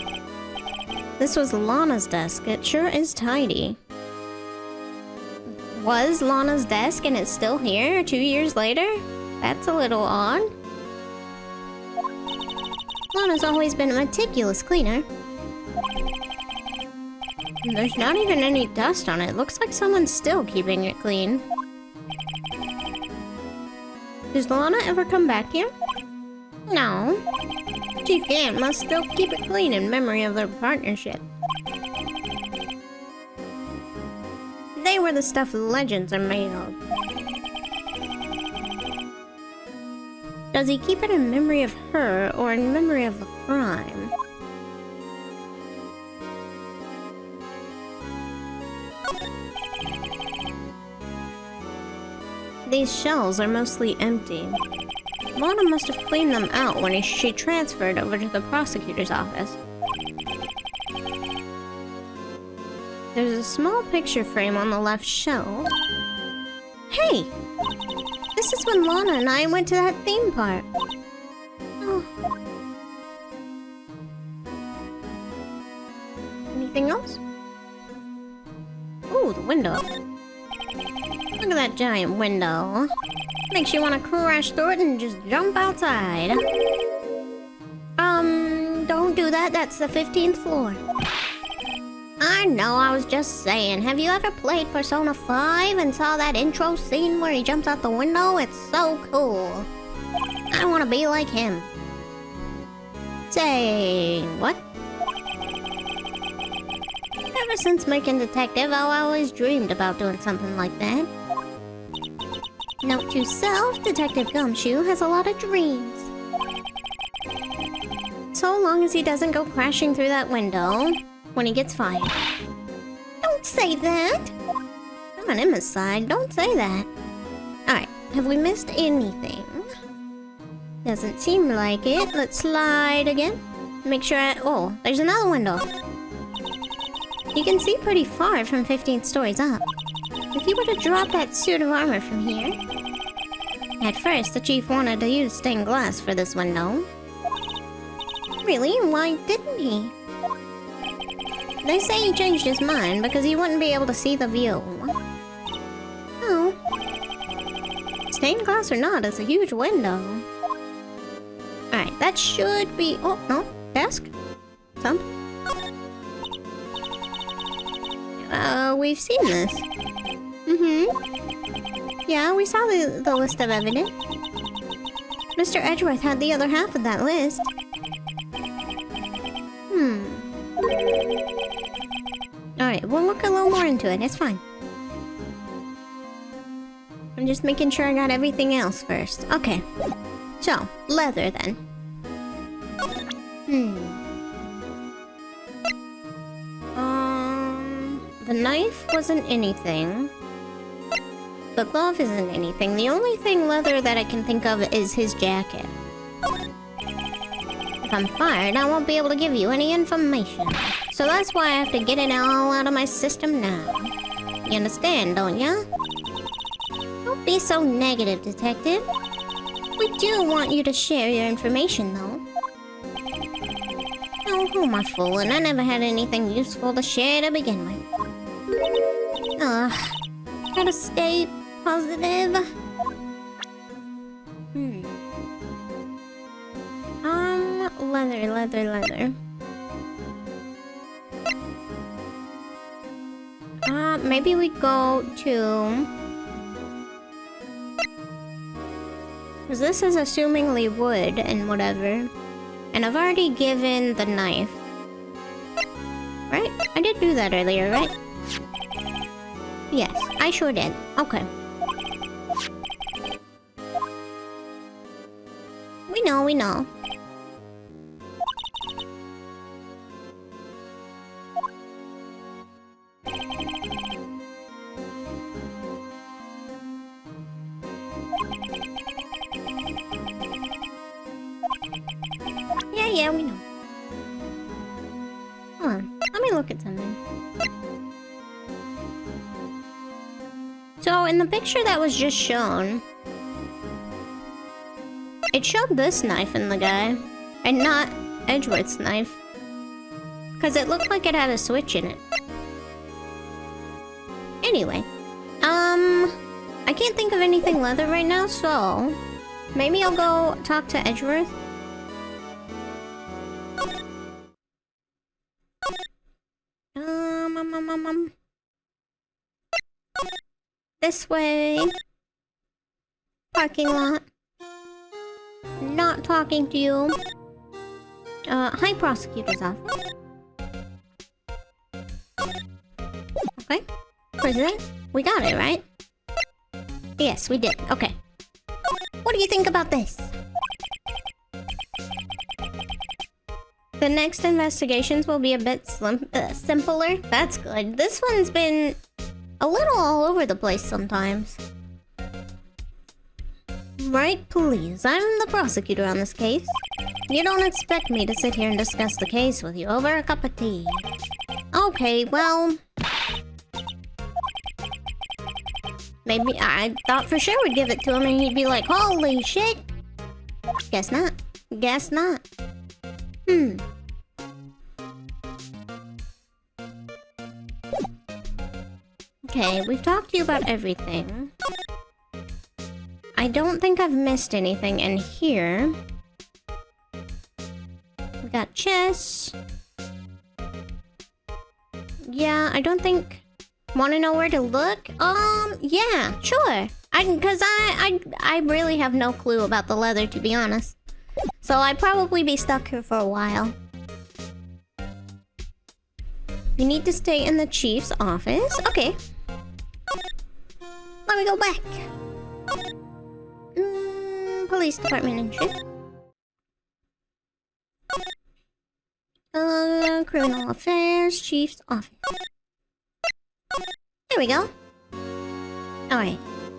This was Lana's desk. It sure is tidy. Was Lana's desk and it's still here 2 years later? That's a little odd. Lana's always been a meticulous cleaner. There's not even any dust on it. Looks like someone's still keeping it clean. Does Lana ever come back here? No. Chief Gant must still keep it clean in memory of their partnership. They were the stuff legends are made of. Does he keep it in memory of her or in memory of the crime? These shelves are mostly empty. Lana must have cleaned them out when she transferred over to the prosecutor's office. There's a small picture frame on the left shelf. Hey! This is when Lana and I went to that theme park. Oh. Anything else? Ooh, the window. Look at that giant window. Makes you want to crash through it and just jump outside. Don't do that. That's the 15th floor. I know, I was just saying. Have you ever played Persona 5 and saw that intro scene where he jumps out the window? It's so cool. I want to be like him. Say, what? Ever since making Detective, I always dreamed about doing something like that. Note to self, Detective Gumshoe has a lot of dreams. So long as he doesn't go crashing through that window when he gets fired. Don't say that! I'm on Emma's side, don't say that. Alright, have we missed anything? Doesn't seem like it. Let's slide again. Make sure oh, there's another window. You can see pretty far from 15 stories up. If you were to drop that suit of armor from here... At first, the chief wanted to use stained glass for this window. Really? Why didn't he? They say he changed his mind because he wouldn't be able to see the view. Oh. Stained glass or not, it's a huge window. Alright, that should be... Oh, no. Desk? Something? We've seen this. Yeah, we saw the list of evidence. Mr. Edgeworth had the other half of that list. Alright, we'll look a little more into it. It's fine. I'm just making sure I got everything else first. Okay. So, leather then. The knife wasn't anything. The glove isn't anything. The only thing leather that I can think of is his jacket. If I'm fired, I won't be able to give you any information. So that's why I have to get it all out of my system now. You understand, don't ya? Don't be so negative, Detective. We do want you to share your information, though. Oh, who am I fooling? I never had anything useful to share to begin with. Gotta stay positive. Leather. Maybe we go to... Because this is assumingly wood and whatever. And I've already given the knife. Right? I did do that earlier, right? Yes, I sure did. Okay. We know. Yeah, we know. Hold on. Let me look at something. So, in the picture that was just shown, it showed this knife in the guy, and not Edgeworth's knife. Because it looked like it had a switch in it. Anyway, I can't think of anything leather right now, so maybe I'll go talk to Edgeworth. This way. Parking lot. Not talking to you. Hi, prosecutor's office. Okay. President, we got it, right? Yes, we did. Okay. What do you think about this? The next investigations will be a bit simpler. That's good. This one's been a little all over the place sometimes. Right, please. I'm the prosecutor on this case. You don't expect me to sit here and discuss the case with you over a cup of tea. Okay, well... maybe I thought for sure we'd give it to him and he'd be like, holy shit! Guess not. Guess not. Okay, we've talked to you about everything. I don't think I've missed anything in here. We got chess. Yeah, I don't think... Want to know where to look? Yeah, sure. Cause I really have no clue about the leather, to be honest. So I'd probably be stuck here for a while. You need to stay in the chief's office. Okay. Let me go back. Police department entry. Criminal affairs, chief's office. There we go. Alright.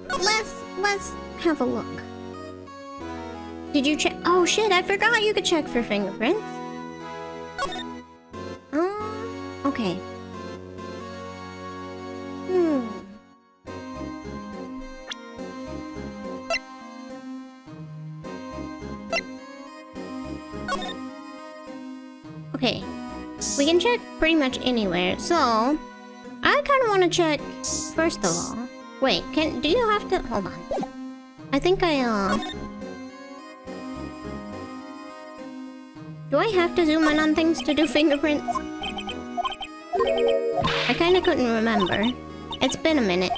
Let's have a look. Did you check? Oh shit, I forgot you could check for fingerprints. Okay. Okay. We can check pretty much anywhere, so... I kind of want to check, first of all... Wait, do you have to... Hold on. I think do I have to zoom in on things to do fingerprints? I kind of couldn't remember. It's been a minute.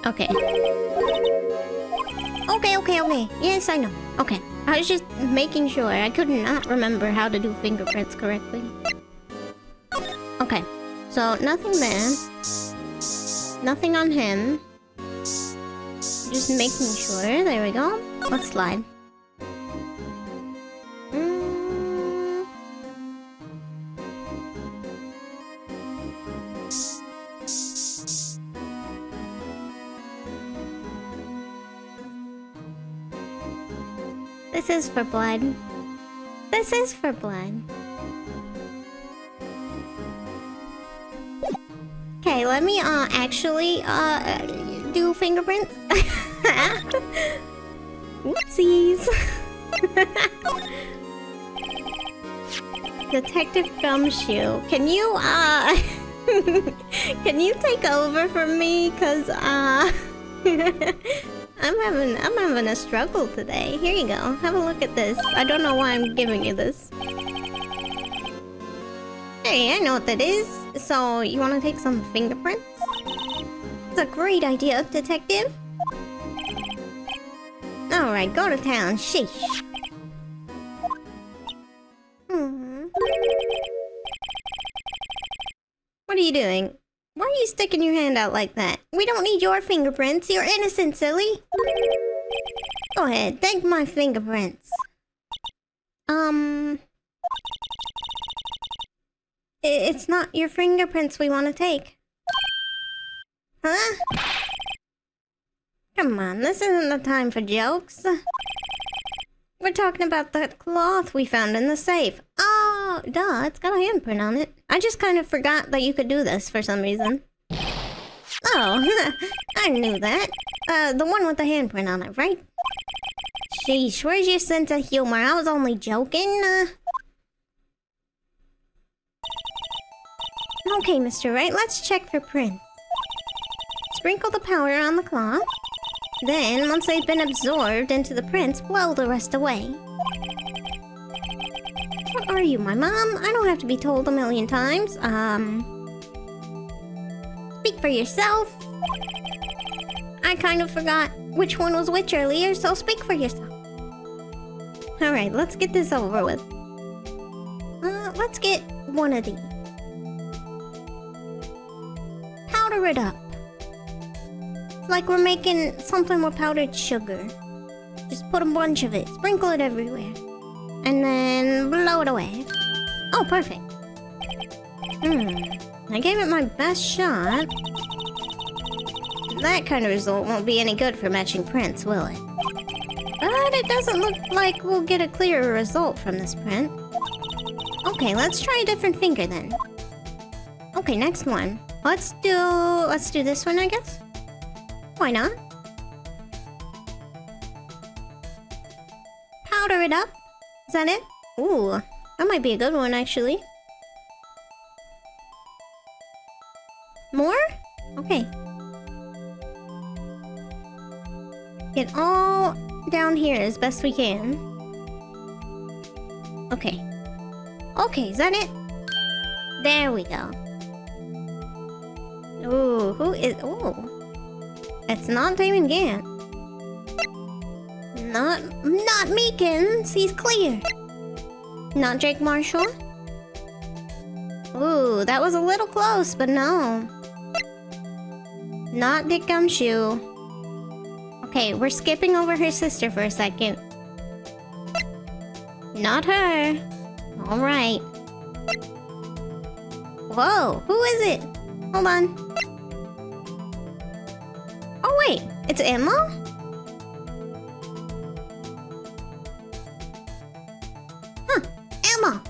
Okay. Okay. Yes, I know. Okay. I was just making sure. I could not remember how to do fingerprints correctly. Okay. So, nothing there. Nothing on him. Just making sure. There we go. Let's slide. This is for blood. This is for blood. Okay, let me actually do fingerprints. Whoopsies. Detective Gumshoe, can you can you take over for me? Cause I'm having a struggle today. Here you go. Have a look at this. I don't know why I'm giving you this. Hey, I know what that is. So, you want to take some fingerprints? It's a great idea, detective. Alright, go to town. Sheesh. What are you doing? Why are you sticking your hand out like that? We don't need your fingerprints. You're innocent, silly. Go ahead, take my fingerprints. It's not your fingerprints we want to take. Huh? Come on, this isn't the time for jokes. We're talking about that cloth we found in the safe. Oh, duh, it's got a handprint on it. I just kind of forgot that you could do this for some reason. Oh, I knew that. The one with the handprint on it, right? Sheesh, where's your sense of humor? I was only joking. Okay, Mr. Wright, let's check for prints. Sprinkle the powder on the cloth. Then, once they've been absorbed into the prints, blow the rest away. What are you, my mom? I don't have to be told a million times. Speak for yourself. I kind of forgot which one was which earlier, so speak for yourself. Alright, let's get this over with. Let's get one of these. Powder it up. Like we're making something with powdered sugar. Just put a bunch of it, sprinkle it everywhere. And then blow it away. Oh, perfect. I gave it my best shot. That kind of result won't be any good for matching prints, will it? But it doesn't look like we'll get a clearer result from this print. Okay, let's try a different finger then. Okay, next one. Let's do this one, I guess? Why not? Powder it up. Is that it? Ooh, that might be a good one, actually. More? Okay. Get all down here as best we can. Okay. Okay, is that it? There we go. Ooh, who is... Ooh. It's not Damon Gant. Not Meekins. He's clear. Not Jake Marshall. Ooh, that was a little close, but no. Not Dick Gumshoe. Okay, we're skipping over her sister for a second. Not her. Alright. Whoa, who is it? Hold on. Oh wait, it's Emma? Huh, Emma!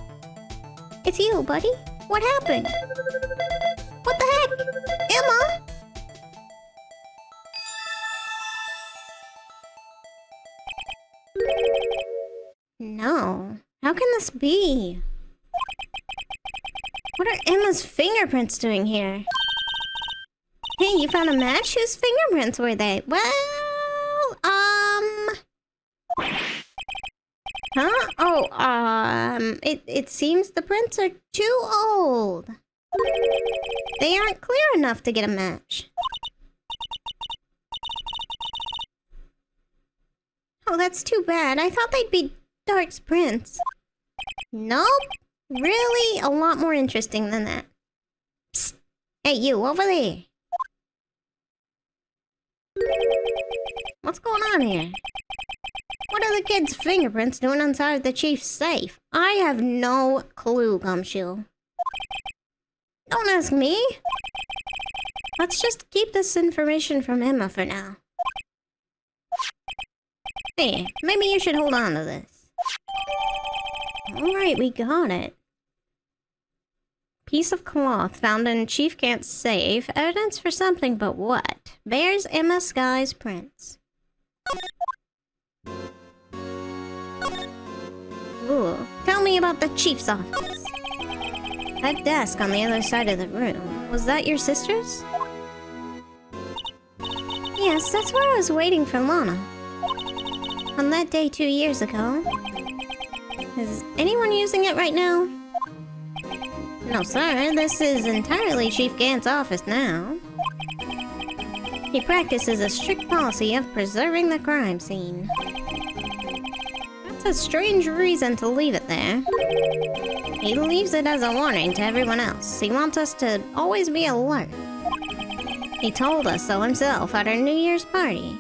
It's you, buddy. What happened? What the heck? Emma? No. How can this be? What are Emma's fingerprints doing here? Hey, you found a match? Whose fingerprints were they? Well, Huh? Oh, it seems the prints are too old. They aren't clear enough to get a match. Oh, that's too bad. I thought they'd be Dark's prints. Nope. Really a lot more interesting than that. Psst. Hey, you, over there. What's going on here? What are the kids' fingerprints doing inside the chief's safe? I have no clue, Gumshoe. Don't ask me. Let's just keep this information from Emma for now. Hey, maybe you should hold on to this. Alright, we got it. Piece of cloth found in Chief Gant's safe. Evidence for something, but what? Bears Emma Sky's prints. Ooh, tell me about the chief's office. That desk on the other side of the room. Was that your sister's? Yes, that's where I was waiting for Lana. On that day 2 years ago. Is anyone using it right now? No, sir. This is entirely Chief Gant's office now. He practices a strict policy of preserving the crime scene. That's a strange reason to leave it there. He leaves it as a warning to everyone else. He wants us to always be alert. He told us so himself at our New Year's party.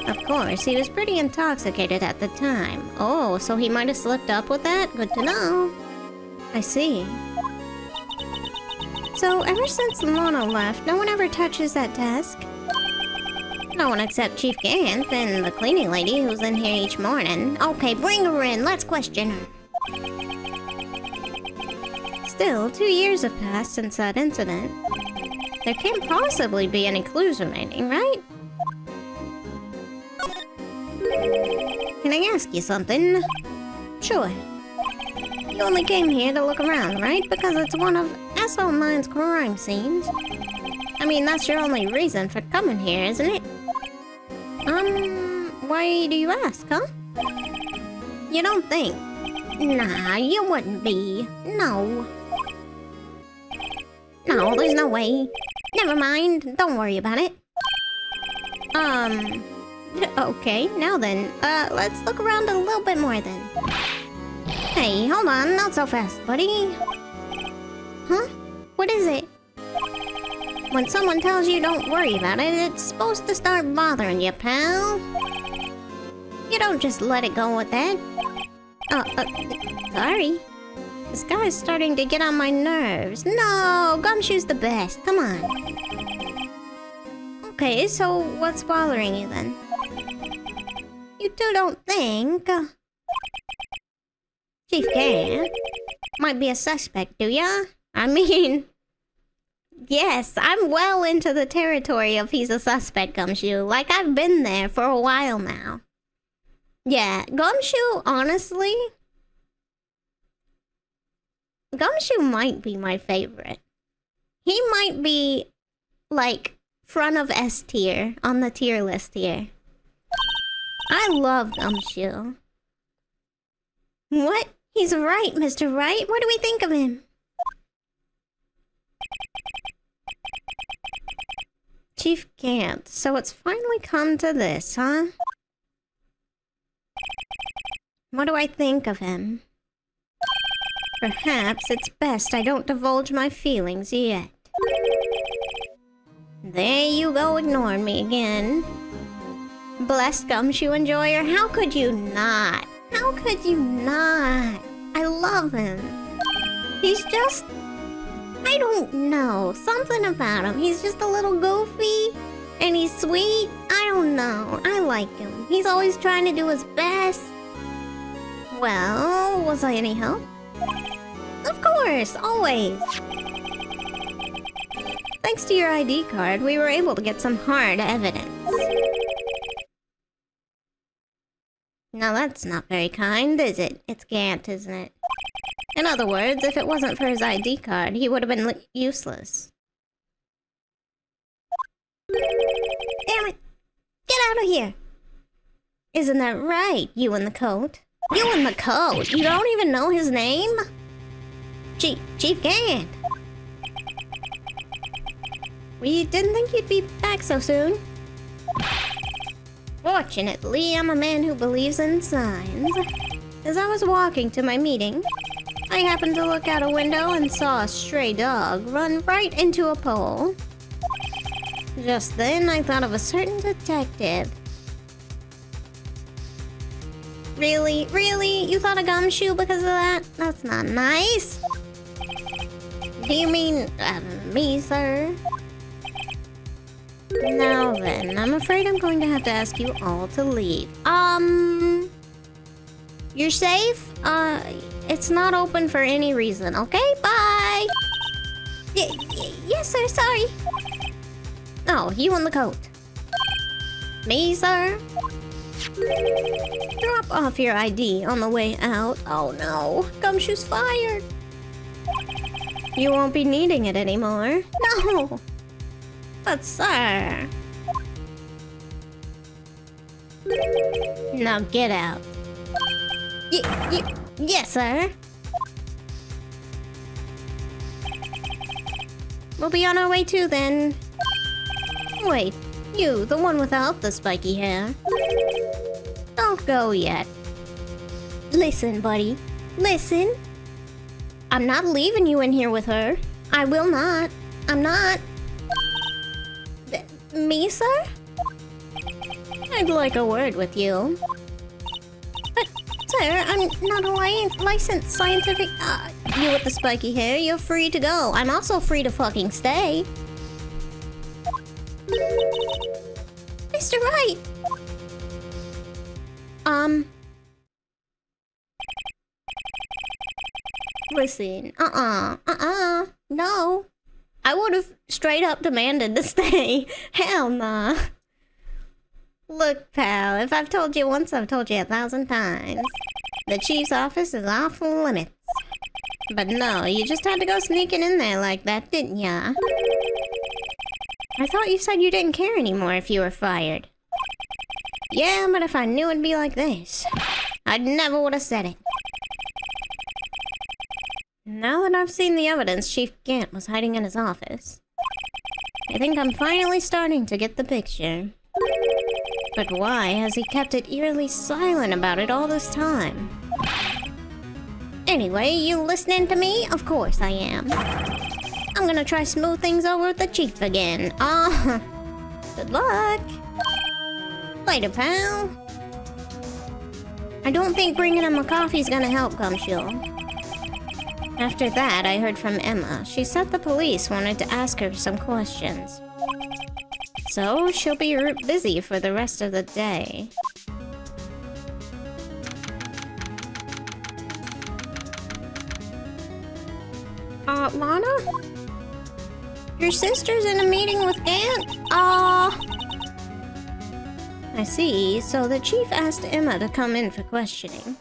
Of course, he was pretty intoxicated at the time. Oh, so he might have slipped up with that? Good to know. I see. So, ever since Lana left, no one ever touches that desk? No one except Chief Gant and the cleaning lady who's in here each morning. Okay, bring her in. Let's question her. Still, 2 years have passed since that incident. There can't possibly be any clues remaining, right? Can I ask you something? Sure. You only came here to look around, right? Because it's one of SO9's crime scenes. I mean, that's your only reason for coming here, isn't it? Why do you ask, huh? You don't think? Nah, you wouldn't be. No. No, there's no way. Never mind, don't worry about it. Okay, now then, let's look around a little bit more then. Hey, hold on, not so fast, buddy. Huh? What is it? When someone tells you don't worry about it, it's supposed to start bothering you, pal. You don't just let it go with that. Sorry. This guy's starting to get on my nerves. No, Gumshoe's the best, come on. Okay, so what's bothering you then? You two don't think... Chief Gant might be a suspect, do ya? I mean... Yes, I'm well into the territory of he's a suspect, Gumshoe. Like, I've been there for a while now. Yeah, Gumshoe, honestly... Gumshoe might be my favorite. He might be, like, front of S tier on the tier list here. I love Gumshoe. What? He's right, Mr. Wright. What do we think of him? Chief Gant, so it's finally come to this, huh? What do I think of him? Perhaps it's best I don't divulge my feelings yet. There you go, ignoring me again. Blessed Gumshoe enjoyer, how could you not? How could you not? I love him. He's just... I don't know. Something about him. He's just a little goofy. And he's sweet. I don't know. I like him. He's always trying to do his best. Well, was I any help? Of course, always. Thanks to your ID card, we were able to get some hard evidence. Now that's not very kind, is it? It's Gant, isn't it? In other words, if it wasn't for his ID card, he would have been useless. Damn it! Get out of here! Isn't that right, you in the coat? You in the coat? You don't even know his name? Chief Gant! We didn't think you'd be back so soon. Fortunately, I'm a man who believes in signs. As I was walking to my meeting, I happened to look out a window and saw a stray dog run right into a pole. Just then, I thought of a certain detective. Really? Really? You thought of Gumshoe because of that? That's not nice. Do you mean, me, sir? Now then, I'm afraid I'm going to have to ask you all to leave. You're safe? It's not open for any reason, okay? Bye! Yes, sir, sorry. Oh, you in the coat. Me, sir? Drop off your ID on the way out. Oh no, Gumshoe's fired. You won't be needing it anymore. No! But sir... Now get out. Yes, sir. We'll be on our way too then. Wait, you, the one without the spiky hair. Don't go yet. Listen, buddy. Listen. I'm not leaving you in here with her. I will not. I'm not. Me, sir? I'd like a word with you. But, sir, I'm not a licensed scientific... you with the spiky hair, you're free to go. I'm also free to fucking stay. I right. Listen, no. I would have straight up demanded to stay. Hell nah. Look, pal, if I've told you once, I've told you 1,000 times. The chief's office is off limits. But no, you just had to go sneaking in there like that, didn't ya? I thought you said you didn't care anymore if you were fired. Yeah, but if I knew it'd be like this, I'd never would have said it. Now that I've seen the evidence Chief Gant was hiding in his office, I think I'm finally starting to get the picture. But why has he kept it eerily silent about it all this time? Anyway, you listening to me? Of course I am. I'm gonna try smooth things over with the chief again. Good luck. Later, pal. I don't think bringing him a coffee's gonna help, Gumshoe. After that, I heard from Ema. She said the police wanted to ask her some questions. So, she'll be busy for the rest of the day. Lana? Your sister's in a meeting with Gant? I see. So the chief asked Ema to come in for questioning.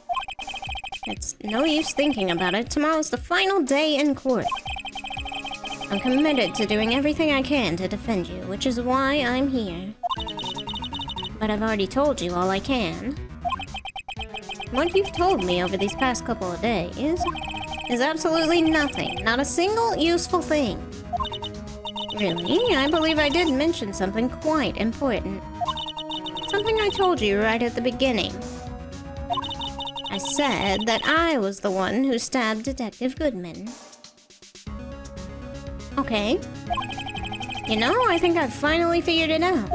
It's no use thinking about it. Tomorrow's the final day in court. I'm committed to doing everything I can to defend you, which is why I'm here. But I've already told you all I can. What you've told me over these past couple of days is absolutely nothing. Not a single useful thing. Really? I believe I did mention something quite important. Something I told you right at the beginning. I said that I was the one who stabbed Detective Goodman. Okay. You know, I think I've finally figured it out.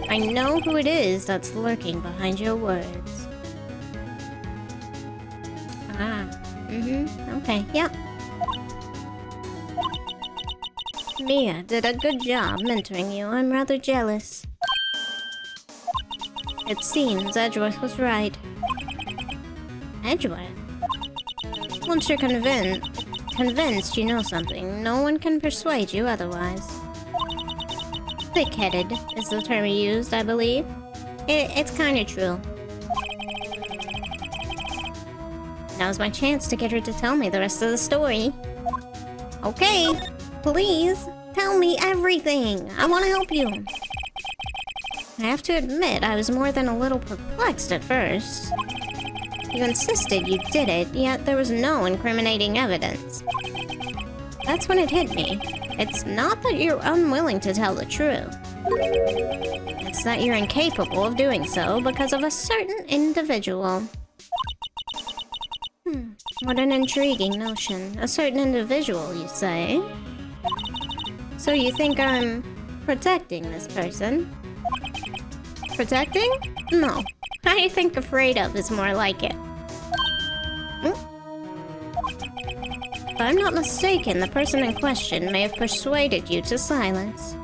I know who it is that's lurking behind your words. Okay, yep. Mia did a good job mentoring you. I'm rather jealous. It seems Edgeworth was right. Edgeworth? Once you're convinced you know something, no one can persuade you otherwise. Thick-headed is the term you used, I believe. It's kinda true. Now's my chance to get her to tell me the rest of the story. Okay, please, tell me everything. I want to help you. I have to admit, I was more than a little perplexed at first. You insisted you did it, yet there was no incriminating evidence. That's when it hit me. It's not that you're unwilling to tell the truth. It's that you're incapable of doing so because of a certain individual. What an intriguing notion. A certain individual, you say? So you think I'm protecting this person? Protecting? No. I think afraid of is more like it. If I'm not mistaken, the person in question may have persuaded you to silence.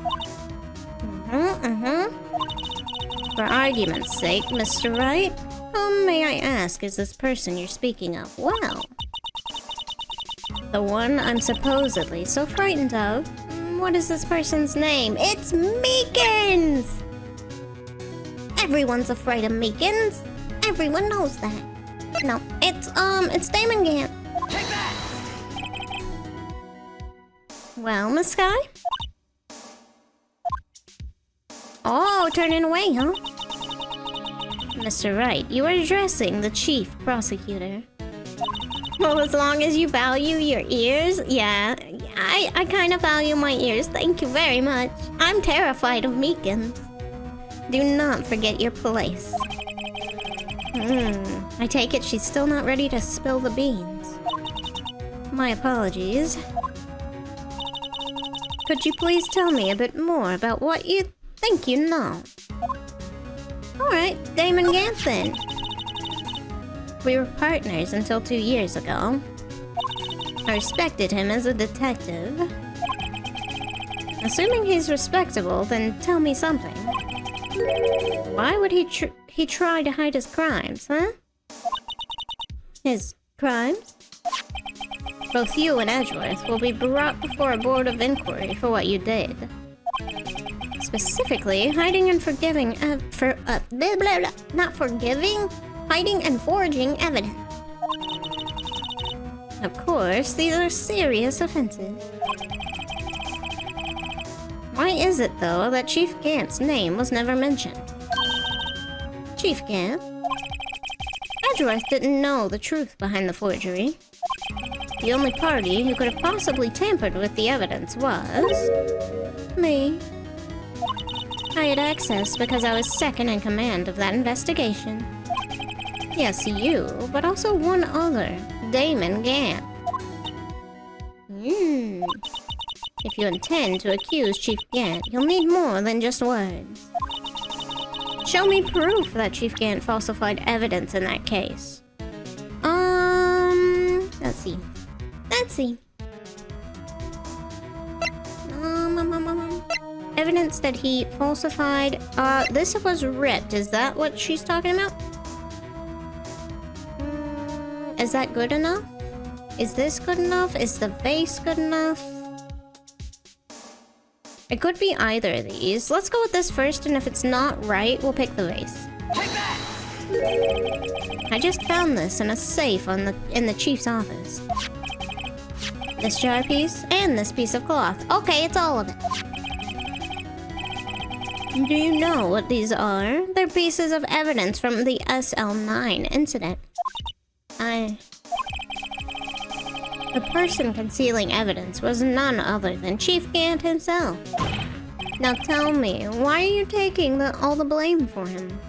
For argument's sake, Mr. Wright, whom, may I ask, is this person you're speaking of? Well, the one I'm supposedly so frightened of. What is this person's name? It's Meekins! Everyone's afraid of Meekins. Everyone knows that. No, it's Damon Gant. Take that! Well, Miss Sky? Oh, turning away, huh? Mr. Wright, you are addressing the chief prosecutor. Well, as long as you value your ears, yeah, I kind of value my ears, thank you very much. I'm terrified of Meekins. Do not forget your place. I take it she's still not ready to spill the beans. My apologies. Could you please tell me a bit more about what you think you know? Alright, Damon Gant then. We were partners until 2 years ago. I respected him as a detective. Assuming he's respectable, then tell me something. Why would he try to hide his crimes, huh? His crimes? Both you and Edgeworth will be brought before a board of inquiry for what you did. Specifically, hiding and forgiving, blah, blah, blah. Not forgiving? Hiding and forging evidence. Of course, these are serious offenses. Why is it, though, that Chief Gant's name was never mentioned? Chief Gant? Edgeworth didn't know the truth behind the forgery. The only party who could have possibly tampered with the evidence was... me. I had access because I was second in command of that investigation. Yes, you, but also one other, Damon Gant. If you intend to accuse Chief Gant, you'll need more than just words. Show me proof that Chief Gant falsified evidence in that case. Let's see. Evidence that he falsified, this was ripped. Is that what she's talking about? Is that good enough? Is this good enough? Is the vase good enough? It could be either of these. Let's go with this first, and if it's not right, we'll pick the vase. I just found this in a safe in the chief's office. This jar piece and this piece of cloth. Okay, it's all of it. Do you know what these are? They're pieces of evidence from the SL9 incident. The person concealing evidence was none other than Chief Gant himself. Now tell me, why are you taking all the blame for him?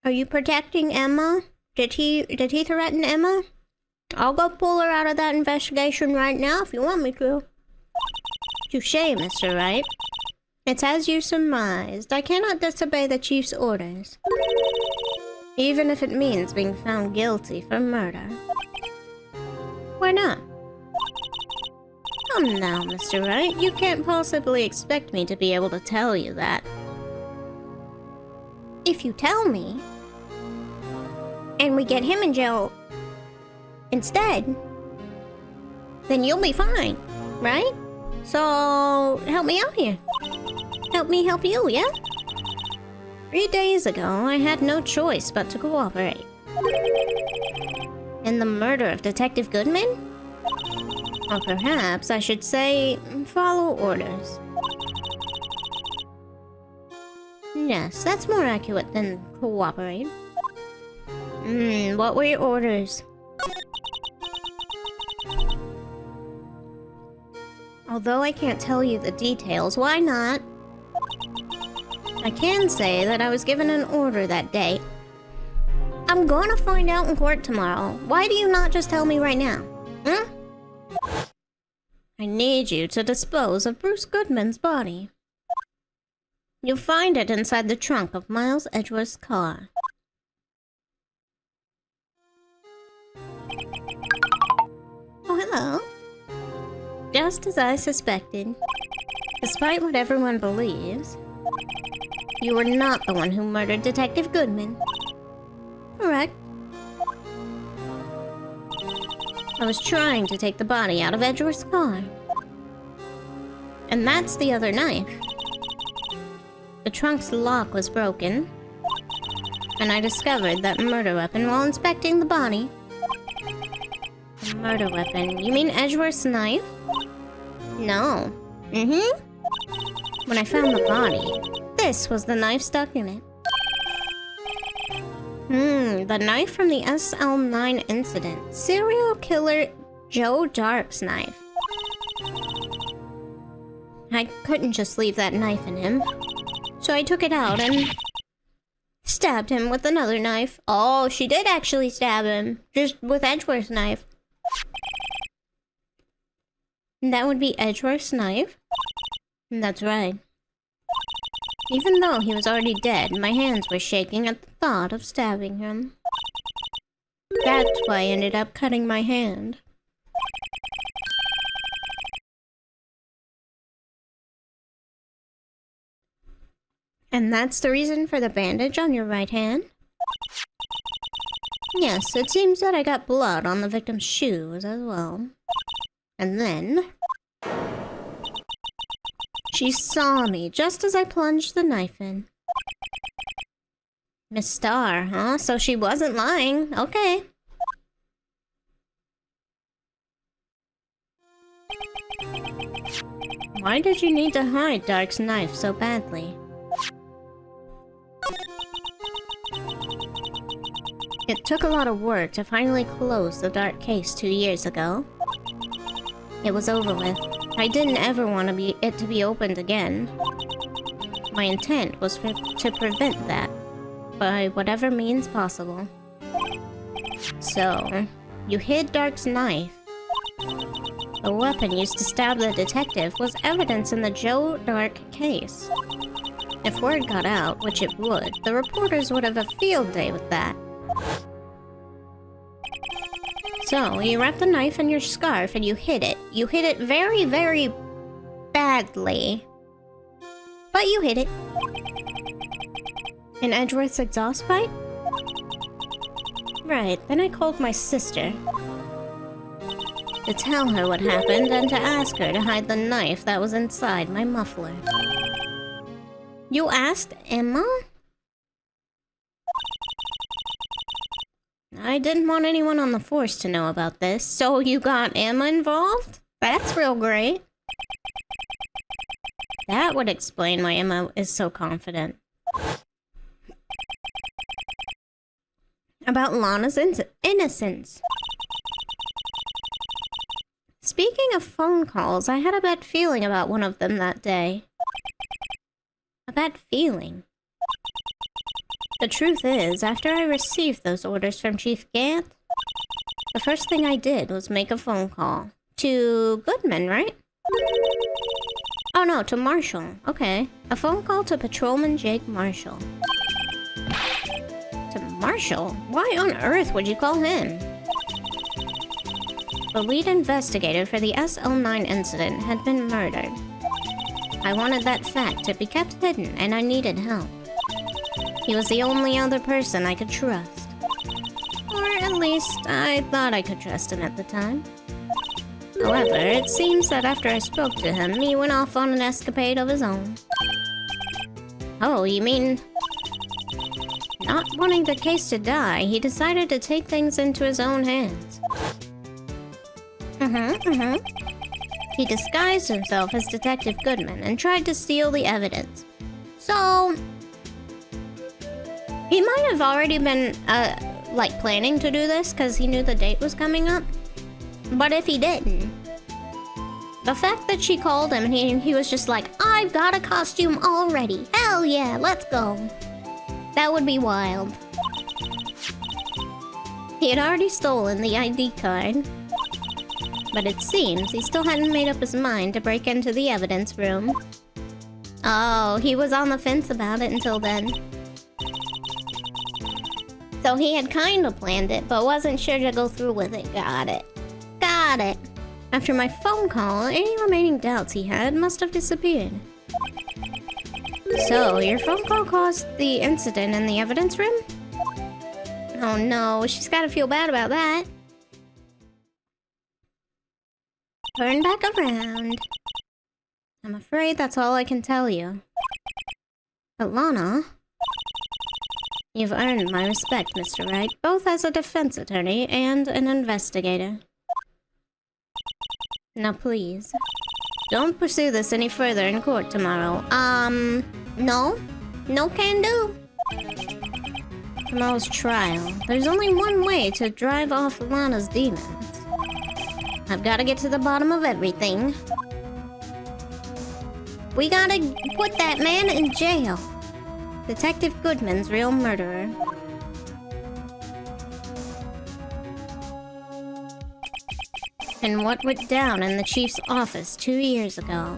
Are you protecting Ema? Did he threaten Ema? I'll go pull her out of that investigation right now if you want me to. Touché, Mr. Wright. It's as you surmised. I cannot disobey the chief's orders. Even if it means being found guilty for murder. Why not? Come now, Mr. Wright. You can't possibly expect me to be able to tell you that. If you tell me, and we get him in jail instead, then you'll be fine, right? So, help me out here. Help me help you, yeah? 3 days ago, I had no choice but to cooperate. In the murder of Detective Goodman? Or perhaps I should say, follow orders. Yes, that's more accurate than cooperate. What were your orders? Although I can't tell you the details, why not? I can say that I was given an order that day. I'm gonna find out in court tomorrow. Why do you not just tell me right now? I need you to dispose of Bruce Goodman's body. You'll find it inside the trunk of Miles Edgeworth's car. Oh, hello. Just as I suspected. Despite what everyone believes, you were not the one who murdered Detective Goodman. Correct. I was trying to take the body out of Edgeworth's car. And that's the other knife. The trunk's lock was broken, and I discovered that murder weapon while inspecting the body. The murder weapon? You mean Edgeworth's knife? No. When I found the body, this was the knife stuck in it. The knife from the SL9 incident. Serial killer Joe Dark's knife. I couldn't just leave that knife in him. So I took it out and stabbed him with another knife. Oh, she did actually stab him. Just with Edgeworth's knife. That would be Edgeworth's knife? That's right. Even though he was already dead, my hands were shaking at the thought of stabbing him. That's why I ended up cutting my hand. And that's the reason for the bandage on your right hand? Yes, it seems that I got blood on the victim's shoes as well. And then... she saw me just as I plunged the knife in. Miss Starr, huh? So she wasn't lying. Okay. Why did you need to hide Dark's knife so badly? It took a lot of work to finally close the Dark case 2 years ago. It was over with. I didn't ever want it to be opened again. My intent was to prevent that, by whatever means possible. So, you hid Dark's knife. The weapon used to stab the detective was evidence in the Joe Dark case. If word got out, which it would, the reporters would have a field day with that. So, you wrapped the knife in your scarf and you hid it. You hid it very, very badly. But you hid it. In Edgeworth's exhaust pipe? Right, then I called my sister. To tell her what happened and to ask her to hide the knife that was inside my muffler. You asked Emma? I didn't want anyone on the force to know about this, so you got Emma involved? That's real great. That would explain why Emma is so confident. About Lana's innocence. Speaking of phone calls, I had a bad feeling about one of them that day. A bad feeling. The truth is, after I received those orders from Chief Gant, the first thing I did was make a phone call. To Goodman, right? Oh no, to Marshall. Okay. A phone call to Patrolman Jake Marshall. To Marshall? Why on earth would you call him? The lead investigator for the SL9 incident had been murdered. I wanted that fact to be kept hidden, and I needed help. He was the only other person I could trust. Or at least, I thought I could trust him at the time. However, it seems that after I spoke to him, he went off on an escapade of his own. Oh, you mean... Not wanting the case to die, he decided to take things into his own hands. He disguised himself as Detective Goodman and tried to steal the evidence. So... he might have already been, like, planning to do this because he knew the date was coming up. But if he didn't... the fact that she called him and he was just like, I've got a costume already. Hell yeah, let's go. That would be wild. He had already stolen the ID card. But it seems he still hadn't made up his mind to break into the evidence room. Oh, he was on the fence about it until then. So he had kinda planned it, but wasn't sure to go through with it. Got it. Got it. After my phone call, any remaining doubts he had must have disappeared. So, your phone call caused the incident in the evidence room? Oh no, she's gotta feel bad about that. Turn back around. I'm afraid that's all I can tell you. But Lana... you've earned my respect, Mr. Wright, both as a defense attorney and an investigator. Now please, don't pursue this any further in court tomorrow. No? No can do. Tomorrow's trial. There's only one way to drive off Lana's demons. I've got to get to the bottom of everything. We gotta put that man in jail. Detective Goodman's real murderer. And what went down in the chief's office 2 years ago.